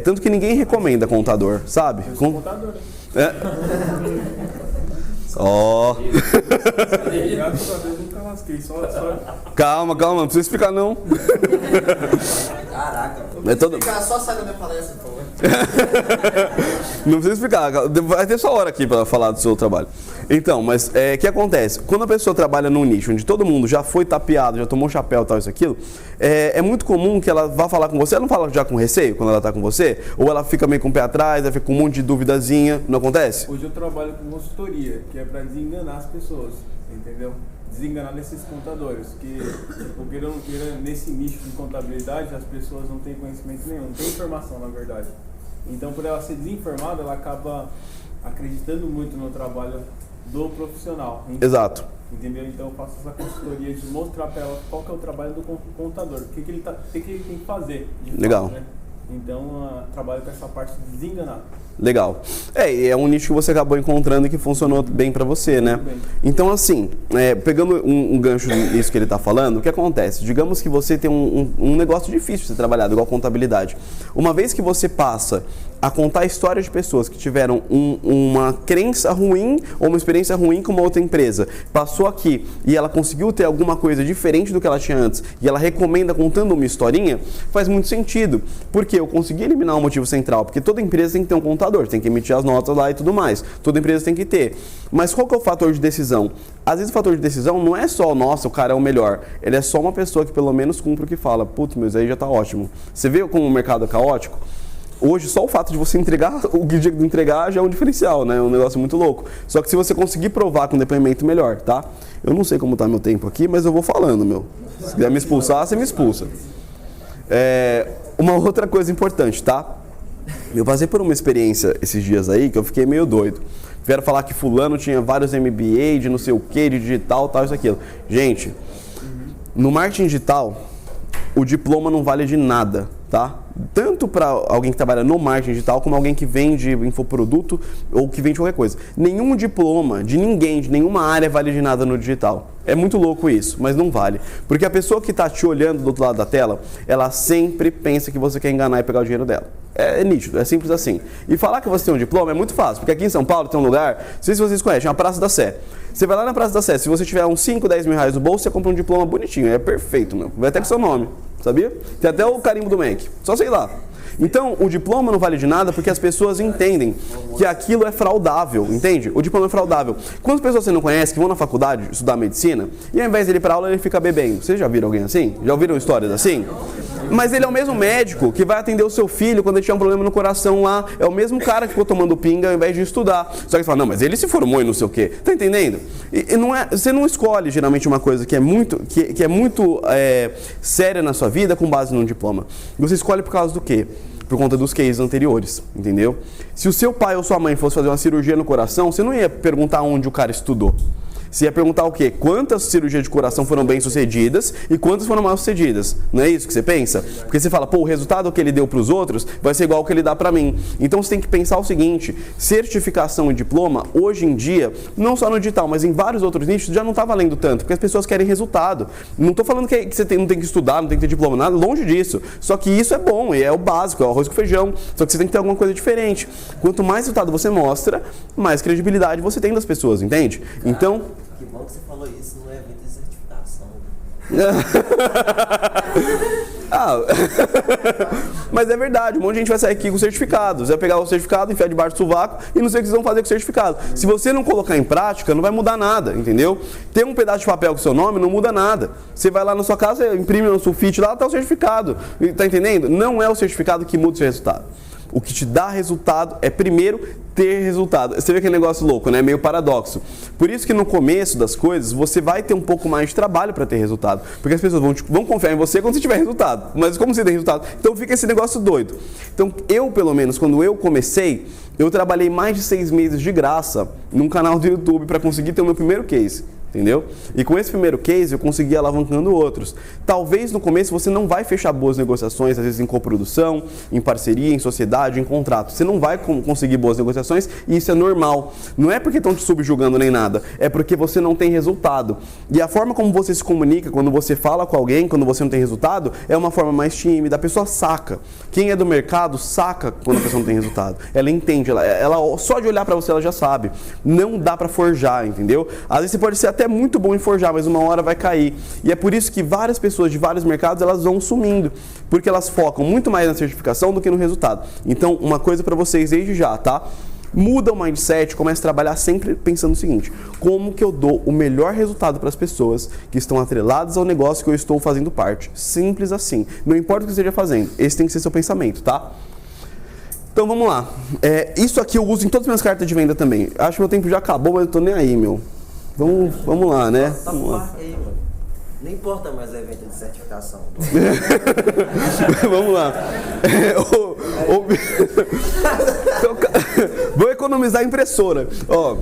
Tanto que ninguém recomenda contador, sabe? Eu sou contador. Ó. Graças a Deus nunca lasquei, só... Calma, não precisa explicar não. Caraca, Fica só sai da minha palestra, por favor. Não precisa explicar, vai ter só hora aqui para falar do seu trabalho. Então, mas o que acontece? Quando a pessoa trabalha num nicho onde todo mundo já foi tapeado, já tomou chapéu, tal, isso, aquilo, é muito comum que ela vá falar com você, ela não fala já com receio quando ela tá com você? Ou ela fica meio com o pé atrás, ela fica com um monte de duvidazinha, não acontece? Hoje eu trabalho com consultoria, que é para desenganar as pessoas, entendeu? Desenganar nesses contadores, que, tipo, queira ou não queira, nesse nicho de contabilidade, as pessoas não têm conhecimento nenhum, não tem informação, na verdade. Então, por ela ser desinformada, ela acaba acreditando muito no trabalho do profissional. Exato. Entendeu? Então, eu faço essa consultoria de mostrar para ela qual que é o trabalho do contador, o que ele tem que fazer. Legal. Fato, né? Então, trabalho com essa parte de desenganar. Legal. É um nicho que você acabou encontrando e que funcionou bem para você, né? Bem. Então, assim, pegando um gancho nisso que ele está falando, o que acontece? Digamos que você tem um negócio difícil de ser trabalhado, igual contabilidade. Uma vez que você passa a contar histórias de pessoas que tiveram uma crença ruim ou uma experiência ruim com uma outra empresa, passou aqui e ela conseguiu ter alguma coisa diferente do que ela tinha antes e ela recomenda contando uma historinha, faz muito sentido. Porque eu consegui eliminar o motivo central, porque toda empresa tem que ter um contador, tem que emitir as notas lá e tudo mais. Toda empresa tem que ter. Mas qual que é o fator de decisão? Às vezes o fator de decisão não é só, nossa, o cara é o melhor. Ele é só uma pessoa que pelo menos cumpre o que fala. Putz, mas aí já tá ótimo. Você vê como o mercado é caótico? Hoje, só o fato de você entregar o que tinha que entregar já é um diferencial, né? É um negócio muito louco. Só que se você conseguir provar com depoimento, melhor, tá? Eu não sei como tá meu tempo aqui, mas eu vou falando, meu. Se quiser me expulsar, você me expulsa. Uma outra coisa importante, tá? Eu passei por uma experiência esses dias aí que eu fiquei meio doido. Vieram falar que fulano tinha vários MBA de não sei o que, de digital, tal, isso, aquilo. Gente, no marketing digital, o diploma não vale de nada, tá? Tanto para alguém que trabalha no marketing digital, como alguém que vende infoproduto ou que vende qualquer coisa. Nenhum diploma de ninguém, de nenhuma área vale de nada no digital. É muito louco isso, mas não vale. Porque a pessoa que está te olhando do outro lado da tela, ela sempre pensa que você quer enganar e pegar o dinheiro dela. É nítido, é simples assim. E falar que você tem um diploma é muito fácil, porque aqui em São Paulo tem um lugar, não sei se vocês conhecem, a Praça da Sé. Você vai lá na Praça da Sé, se você tiver uns 5, 10 mil reais no bolso, você compra um diploma bonitinho, é perfeito, meu. Vai até com seu nome. sabia? Tem até o carimbo do MEC, só sei lá. Então, o diploma não vale de nada porque as pessoas entendem que aquilo é fraudável, entende? O diploma é fraudável. Quantas pessoas você não conhece que vão na faculdade estudar medicina e ao invés de ele ir para aula, ele fica bebendo? Vocês já viram alguém assim? Já ouviram histórias assim? Mas ele é o mesmo médico que vai atender o seu filho quando ele tiver um problema no coração lá. É o mesmo cara que ficou tomando pinga ao invés de estudar. Só que você fala, não, mas ele se formou e não sei o quê. Tá entendendo? E não é, você não escolhe geralmente uma coisa que é muito séria na sua vida com base num diploma. Você escolhe por causa do quê? Por conta dos cases anteriores, entendeu? Se o seu pai ou sua mãe fosse fazer uma cirurgia no coração, você não ia perguntar onde o cara estudou. Você ia perguntar o quê? Quantas cirurgias de coração foram bem sucedidas e quantas foram mal sucedidas? Não é isso que você pensa? Porque você fala, pô, o resultado que ele deu para os outros vai ser igual ao que ele dá para mim. Então você tem que pensar o seguinte, certificação e diploma, hoje em dia, não só no digital, mas em vários outros nichos, já não está valendo tanto, porque as pessoas querem resultado. Não estou falando que você não tem que estudar, não tem que ter diploma, nada, longe disso. Só que isso é bom, e é o básico, é o arroz com feijão. Só que você tem que ter alguma coisa diferente. Quanto mais resultado você mostra, mais credibilidade você tem das pessoas, entende? Então... Que bom que você falou isso, não é evento de certificação. Mas é verdade, um monte de gente vai sair aqui com certificado. Você vai pegar o certificado, enfiar debaixo do sovaco e não sei o que vocês vão fazer com o certificado. Se você não colocar em prática, não vai mudar nada, entendeu? Ter um pedaço de papel com seu nome não muda nada. Você vai lá na sua casa, imprime no sulfite, lá está o certificado. Tá entendendo? Não é o certificado que muda o seu resultado. O que te dá resultado é primeiro ter resultado. Você vê aquele negócio louco, né? Meio paradoxo. Por isso que no começo das coisas você vai ter um pouco mais de trabalho para ter resultado. Porque as pessoas vão confiar em você quando você tiver resultado. Mas como você tem resultado? Então fica esse negócio doido. Então eu, pelo menos, quando eu comecei, eu trabalhei mais de 6 meses de graça num canal do YouTube para conseguir ter o meu primeiro case. Entendeu? E com esse primeiro case eu consegui alavancando outros. Talvez no começo você não vai fechar boas negociações, às vezes em coprodução, em parceria, em sociedade, em contrato. Você não vai conseguir boas negociações e isso é normal. Não é porque estão te subjugando nem nada, é porque você não tem resultado. E a forma como você se comunica quando você fala com alguém, quando você não tem resultado, é uma forma mais tímida. A pessoa saca. Quem é do mercado saca quando a pessoa não tem resultado. Ela entende, ela só de olhar pra você ela já sabe. Não dá pra forjar, entendeu? Às vezes você pode ser até muito bom em forjar, mas uma hora vai cair. E é por isso que várias pessoas de vários mercados, elas vão sumindo, porque elas focam muito mais na certificação do que no resultado. Então, uma coisa para vocês desde já, tá? Muda o mindset, começa a trabalhar sempre pensando o seguinte, como que eu dou o melhor resultado para as pessoas que estão atreladas ao negócio que eu estou fazendo parte? Simples assim. Não importa o que você esteja fazendo, esse tem que ser seu pensamento, tá? Então vamos lá. Isso aqui eu uso em todas as minhas cartas de venda também. Acho que meu tempo já acabou, mas eu tô nem aí, meu. Vamos lá, né? Tá Vamos lá. aí, mano. Não importa mais o evento de certificação. Vamos lá. Vou economizar a impressora. Ó,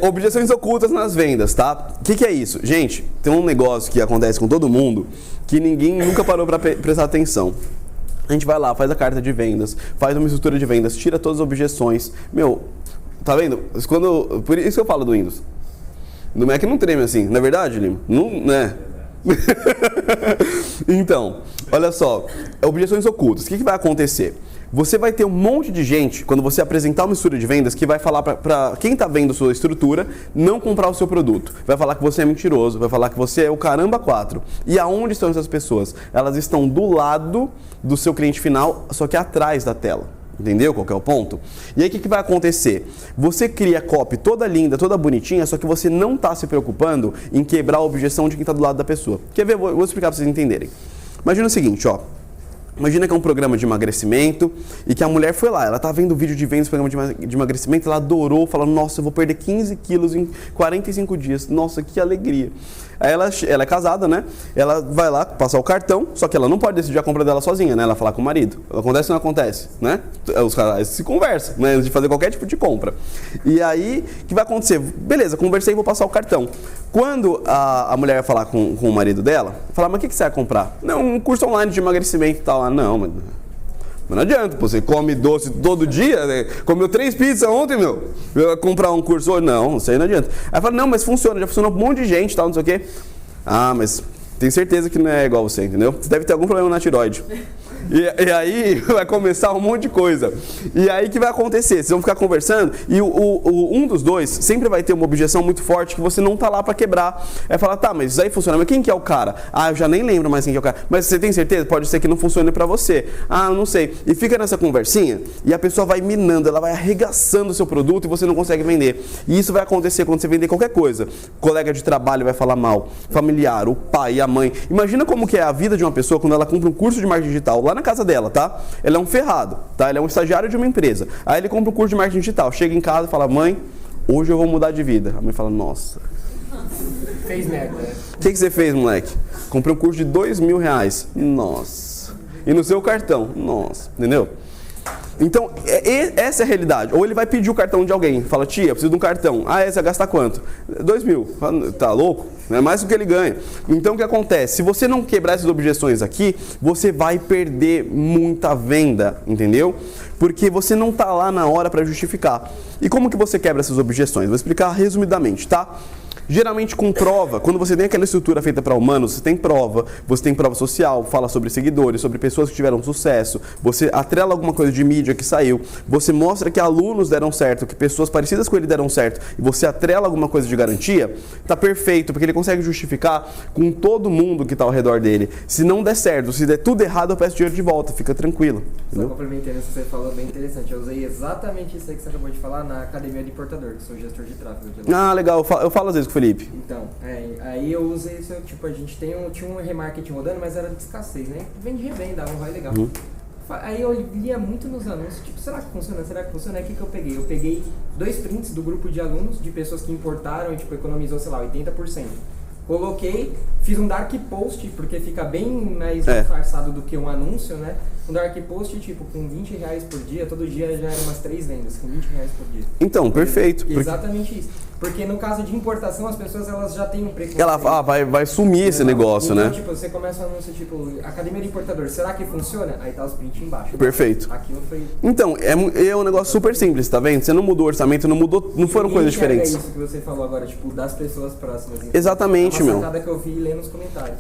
objeções ocultas nas vendas, tá? O que é isso? Gente, tem um negócio que acontece com todo mundo que ninguém nunca parou para prestar atenção. A gente vai lá, faz a carta de vendas, faz uma estrutura de vendas, tira todas as objeções. Meu, tá vendo? Por isso que eu falo do Windows. No Mac não treme assim, não é verdade, Lima? Não, né? Então, olha só, objeções ocultas, o que vai acontecer? Você vai ter um monte de gente, quando você apresentar uma estrutura de vendas, que vai falar para quem está vendo sua estrutura, não comprar o seu produto. Vai falar que você é mentiroso, vai falar que você é o caramba 4. E aonde estão essas pessoas? Elas estão do lado do seu cliente final, só que atrás da tela. Entendeu qual que é o ponto? E aí o que vai acontecer? Você cria a copy toda linda, toda bonitinha, só que você não está se preocupando em quebrar a objeção de quem está do lado da pessoa. Quer ver? Vou explicar para vocês entenderem. Imagina o seguinte, ó. Imagina que é um programa de emagrecimento e que a mulher foi lá, ela tá vendo o vídeo de vendas do programa de emagrecimento, ela adorou, falando, nossa, eu vou perder 15 quilos em 45 dias, nossa, que alegria. Aí ela é casada, né? Ela vai lá passar o cartão, só que ela não pode decidir a compra dela sozinha, né? Ela falar com o marido. Acontece ou não acontece, né? Os casais se conversam, né? Antes de fazer qualquer tipo de compra. E aí, o que vai acontecer? Beleza, conversei, vou passar o cartão. Quando a mulher vai falar com o marido dela, falar, mas o que você vai comprar? Não, um curso online de emagrecimento e tal. Ah, não, mas não adianta, pô, você come doce todo dia, né? Comeu 3 pizzas ontem, meu. Eu ia comprar um curso hoje? Não, isso aí não adianta. Aí fala, não, mas funciona, já funcionou com um monte de gente, tal, não sei o quê. Ah, mas tenho certeza que não é igual você, entendeu? Você deve ter algum problema na tireoide. E aí vai começar um monte de coisa. E aí o que vai acontecer? Vocês vão ficar conversando e um dos dois sempre vai ter uma objeção muito forte que você não tá lá para quebrar. É falar, tá, mas isso aí funciona, mas quem que é o cara? Ah, eu já nem lembro mais quem que é o cara. Mas você tem certeza? Pode ser que não funcione para você. Ah, eu não sei. E fica nessa conversinha e a pessoa vai minando, ela vai arregaçando o seu produto e você não consegue vender. E isso vai acontecer quando você vender qualquer coisa. O colega de trabalho vai falar mal, familiar, o pai, a mãe. Imagina como que é a vida de uma pessoa quando ela compra um curso de marketing digital lá na casa dela, tá? Ela é um ferrado, tá? Ele é um estagiário de uma empresa. Aí ele compra um curso de marketing digital, chega em casa e fala, mãe, hoje eu vou mudar de vida. A mãe fala, nossa. Fez merda, né? O que você fez, moleque? Comprei um curso de R$2.000. Nossa. E no seu cartão? Nossa. Entendeu? Então, essa é a realidade. Ou ele vai pedir o cartão de alguém. Fala, tia, eu preciso de um cartão. Ah, você vai gastar quanto? 2.000. Fala, tá louco? Não é mais do que ele ganha. Então, o que acontece? Se você não quebrar essas objeções aqui, você vai perder muita venda, entendeu? Porque você não tá lá na hora para justificar. E como que você quebra essas objeções? Vou explicar resumidamente, tá? Geralmente com prova, quando você tem aquela estrutura feita para humanos, você tem prova social, fala sobre seguidores, sobre pessoas que tiveram sucesso, você atrela alguma coisa de mídia que saiu, você mostra que alunos deram certo, que pessoas parecidas com ele deram certo, e você atrela alguma coisa de garantia, tá perfeito, porque ele consegue justificar com todo mundo que tá ao redor dele. Se não der certo, se der tudo errado, eu peço dinheiro de volta, fica tranquilo. Só complementando isso que você falou, bem interessante. Eu usei exatamente isso aí que você acabou de falar na academia de importador, que sou gestor de tráfego. Ah, legal, eu falo às vezes com o Felipe. Então, aí eu usei isso, tipo, a gente tinha um remarketing rodando, mas era de escassez, né? Vende revenda, um ROI legal. Aí eu lia muito nos anúncios, tipo, será que funciona? Será que funciona? Aí o que eu peguei? Eu peguei 2 prints do grupo de alunos, de pessoas que importaram e, tipo, economizou, sei lá, 80%. Coloquei, fiz um dark post, porque fica bem mais disfarçado do que um anúncio, né? Um dark post, tipo, com R$20 por dia, todo dia já eram umas 3 vendas, com R$20 por dia. Então, perfeito. Exatamente isso. Porque no caso de importação, as pessoas elas já têm um preconceito. Ela vai sumir esse negócio, então, né? Tipo, você começa um anúncio tipo, Academia de Importador, será que funciona? Aí tá os prints embaixo. Perfeito. Aquilo foi... Então, é um negócio super simples, tá vendo? Você não mudou o orçamento, não foram coisas diferentes. É isso que você falou agora, tipo, das pessoas próximas. Exatamente, meu. É meu. uma sacada que eu vi e ler nos comentários.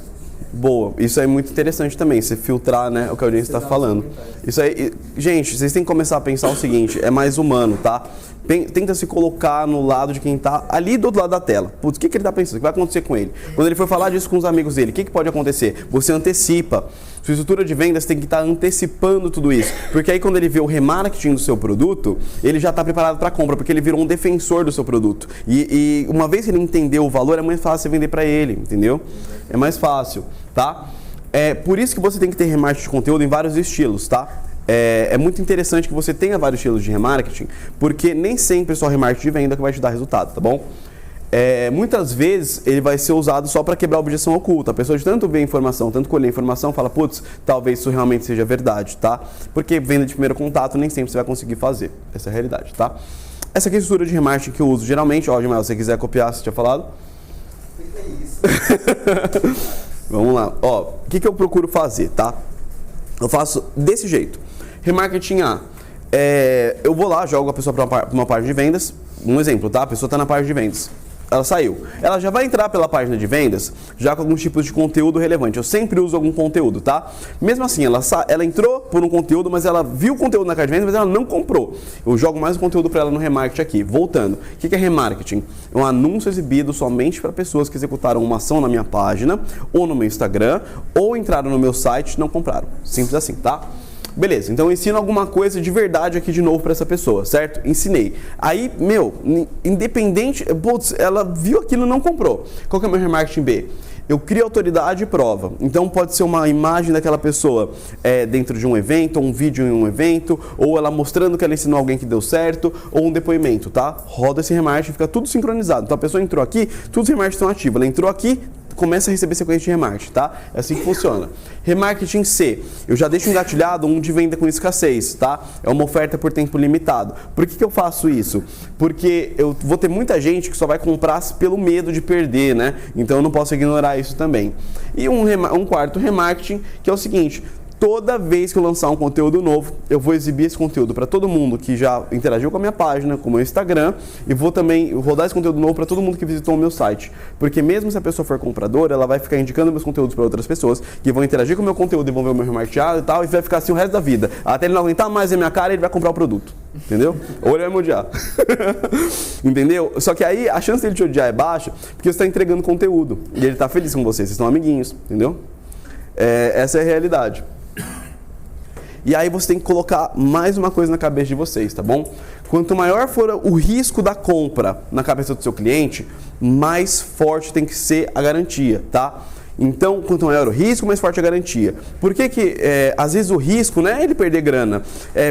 Boa, isso é muito interessante também, você filtrar, né, o que a audiência está falando. Isso aí, gente, vocês têm que começar a pensar o seguinte, é mais humano, tá? Tenta se colocar no lado de quem tá ali do outro lado da tela. Putz, o que ele tá pensando? O que vai acontecer com ele? Quando ele for falar disso com os amigos dele, o que pode acontecer? Você antecipa. Sua estrutura de vendas tem que estar antecipando tudo isso. Porque aí quando ele vê o remarketing do seu produto, ele já está preparado para a compra, porque ele virou um defensor do seu produto. E uma vez que ele entendeu o valor, é mais fácil você vender para ele, entendeu? É mais fácil, tá? É por isso que você tem que ter remarketing de conteúdo em vários estilos, tá? É muito interessante que você tenha vários estilos de remarketing, porque nem sempre só remarketing de venda que vai te dar resultado, tá bom? Muitas vezes ele vai ser usado só para quebrar a objeção oculta. A pessoa de tanto ver informação, tanto colher informação, fala, putz, talvez isso realmente seja verdade, tá? Porque venda de primeiro contato nem sempre você vai conseguir fazer. Essa é a realidade, tá? Essa aqui é a estrutura de remarketing que eu uso geralmente. Ó, Jamel, se você quiser copiar, você tinha falado? O que é isso? Vamos lá. Ó, o que eu procuro fazer, tá? Eu faço desse jeito. Remarketing A. Eu vou lá, jogo a pessoa para uma página de vendas. Um exemplo, tá? A pessoa está na página de vendas. Ela saiu. Ela já vai entrar pela página de vendas já com alguns tipos de conteúdo relevante. Eu sempre uso algum conteúdo, tá? Mesmo assim, ela entrou por um conteúdo, mas ela viu o conteúdo na página de vendas, mas ela não comprou. Eu jogo mais um conteúdo para ela no remarketing aqui. Voltando. O que é remarketing? É um anúncio exibido somente para pessoas que executaram uma ação na minha página, ou no meu Instagram, ou entraram no meu site e não compraram. Simples assim, tá? Beleza, então eu ensino alguma coisa de verdade aqui de novo para essa pessoa, certo? Ensinei. Aí, independente, putz, ela viu aquilo e não comprou. Qual que é o meu remarketing B? Eu crio autoridade e prova. Então pode ser uma imagem daquela pessoa dentro de um evento, ou um vídeo em um evento, ou ela mostrando que ela ensinou alguém que deu certo, ou um depoimento, tá? Roda esse remarketing, fica tudo sincronizado. Então a pessoa entrou aqui, todos os remarketings estão ativos. Ela entrou aqui, começa a receber sequência de remarketing, tá? É assim que funciona. Remarketing C, eu já deixo engatilhado um de venda com escassez, tá? É uma oferta por tempo limitado. Por que eu faço isso? Porque eu vou ter muita gente que só vai comprar pelo medo de perder, né? Então eu não posso ignorar isso também. E um quarto remarketing, que é o seguinte, Toda vez que eu lançar um conteúdo novo, eu vou exibir esse conteúdo para todo mundo que já interagiu com a minha página, com o meu Instagram, e vou também rodar esse conteúdo novo para todo mundo que visitou o meu site. Porque mesmo se a pessoa for compradora, ela vai ficar indicando meus conteúdos para outras pessoas que vão interagir com o meu conteúdo e vão ver o meu remarketeado e tal, e vai ficar assim o resto da vida. Até ele não aguentar mais a minha cara, ele vai comprar o produto. Entendeu? Ou ele vai me odiar. Entendeu? Só que aí a chance dele te odiar é baixa, porque você está entregando conteúdo. E ele está feliz com você, vocês estão amiguinhos. Entendeu? Essa é a realidade. E aí você tem que colocar mais uma coisa na cabeça de vocês, tá bom? Quanto maior for o risco da compra na cabeça do seu cliente, mais forte tem que ser a garantia, tá? Então, quanto maior o risco, mais forte a garantia. Por que às vezes o risco não é ele perder grana?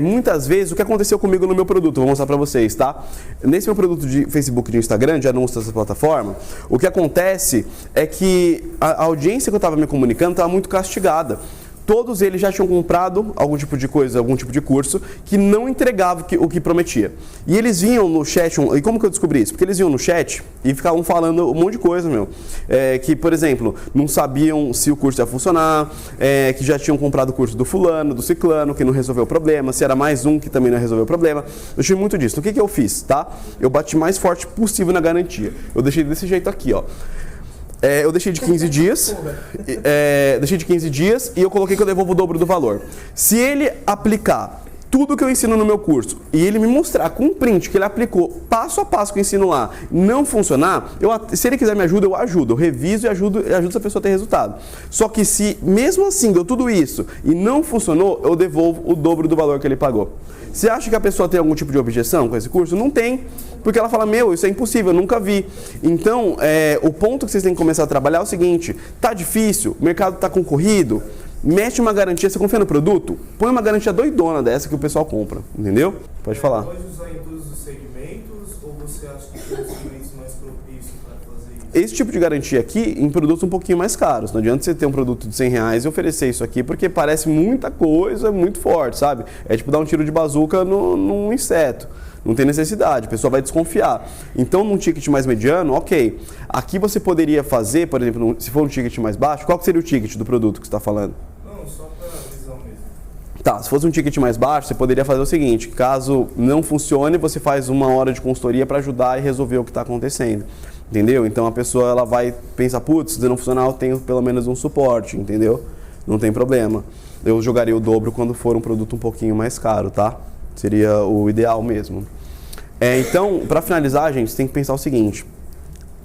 Muitas vezes, o que aconteceu comigo no meu produto, vou mostrar pra vocês, tá? Nesse meu produto de Facebook e de Instagram, de anúncios dessa plataforma, o que acontece é que a audiência que eu estava me comunicando estava muito castigada. Todos eles já tinham comprado algum tipo de coisa, algum tipo de curso que não entregava o que prometia. E eles vinham no chat, e como que eu descobri isso? Porque eles vinham no chat e ficavam falando um monte de coisa, que, por exemplo, não sabiam se o curso ia funcionar, que já tinham comprado o curso do fulano, do ciclano, que não resolveu o problema, se era mais um que também não resolveu o problema. Eu tive muito disso. Então, o que eu fiz, tá? Eu bati mais forte possível na garantia. Eu deixei desse jeito aqui, ó. Eu deixei de 15 dias, e eu coloquei que eu devolvo o dobro do valor. Se ele aplicar tudo que eu ensino no meu curso e ele me mostrar com um print que ele aplicou passo a passo que eu ensino lá, não funcionar, se ele quiser me ajuda, eu ajudo, eu reviso e ajudo essa pessoa a ter resultado. Só que se mesmo assim deu tudo isso e não funcionou, eu devolvo o dobro do valor que ele pagou. Você acha que a pessoa tem algum tipo de objeção com esse curso? Não tem, porque ela fala, isso é impossível, eu nunca vi. Então, o ponto que vocês têm que começar a trabalhar é o seguinte, tá difícil, o mercado tá concorrido, mete uma garantia, você confia no produto? Põe uma garantia doidona dessa que o pessoal compra, entendeu? Pode falar. Pode usar em todos os segmentos ou você acha que tem segmentos mais propícios para fazer isso? Esse tipo de garantia aqui em produtos um pouquinho mais caros. Não adianta você ter um produto de R$100 e oferecer isso aqui, porque parece muita coisa, muito forte, sabe? É tipo dar um tiro de bazuca num inseto. Não tem necessidade, a pessoa vai desconfiar. Então, num ticket mais mediano, ok. Aqui você poderia fazer, por exemplo, se for um ticket mais baixo, qual que seria o ticket do produto que você está falando? Não, só para visão mesmo. Tá, se fosse um ticket mais baixo, você poderia fazer o seguinte, caso não funcione, você faz 1 hora de consultoria para ajudar e resolver o que está acontecendo. Entendeu? Então a pessoa ela vai pensar, putz, se não funcionar, eu tenho pelo menos um suporte, entendeu? Não tem problema. Eu jogaria o dobro quando for um produto um pouquinho mais caro, tá? Seria o ideal mesmo. Então, para finalizar, gente, você tem que pensar o seguinte.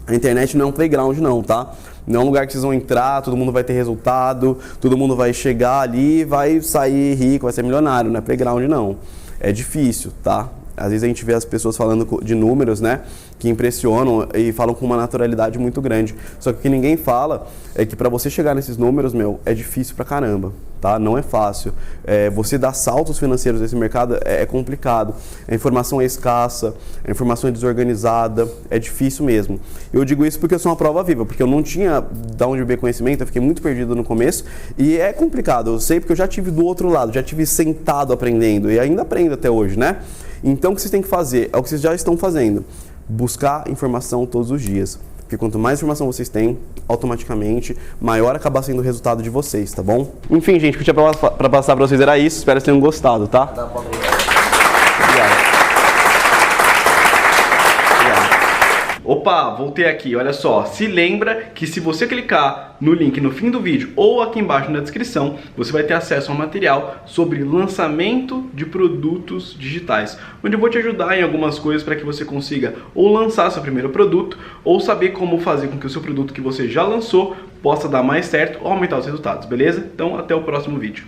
A internet não é um playground não, tá? Não é um lugar que vocês vão entrar, todo mundo vai ter resultado, todo mundo vai chegar ali e vai sair rico, vai ser milionário. Não é playground não. É difícil, tá? Às vezes a gente vê as pessoas falando de números, né, que impressionam e falam com uma naturalidade muito grande. Só que o que ninguém fala é que para você chegar nesses números, é difícil pra caramba, tá? Não é fácil. Você dar saltos financeiros nesse mercado é complicado. A informação é escassa, a informação é desorganizada, é difícil mesmo. Eu digo isso porque eu sou uma prova viva, porque eu não tinha de onde beber conhecimento, eu fiquei muito perdido no começo e é complicado. Eu sei porque eu já tive do outro lado, já tive sentado aprendendo e ainda aprendo até hoje, né? Então, o que vocês têm que fazer é o que vocês já estão fazendo. Buscar informação todos os dias. Porque quanto mais informação vocês têm, automaticamente, maior acaba sendo o resultado de vocês, tá bom? Enfim, gente, o que eu tinha pra passar pra vocês era isso. Espero que vocês tenham gostado, tá? Obrigado. Opa, voltei aqui, olha só, se lembra que se você clicar no link no fim do vídeo ou aqui embaixo na descrição, você vai ter acesso a um material sobre lançamento de produtos digitais, onde eu vou te ajudar em algumas coisas para que você consiga ou lançar seu primeiro produto, ou saber como fazer com que o seu produto que você já lançou possa dar mais certo ou aumentar os resultados, beleza? Então até o próximo vídeo.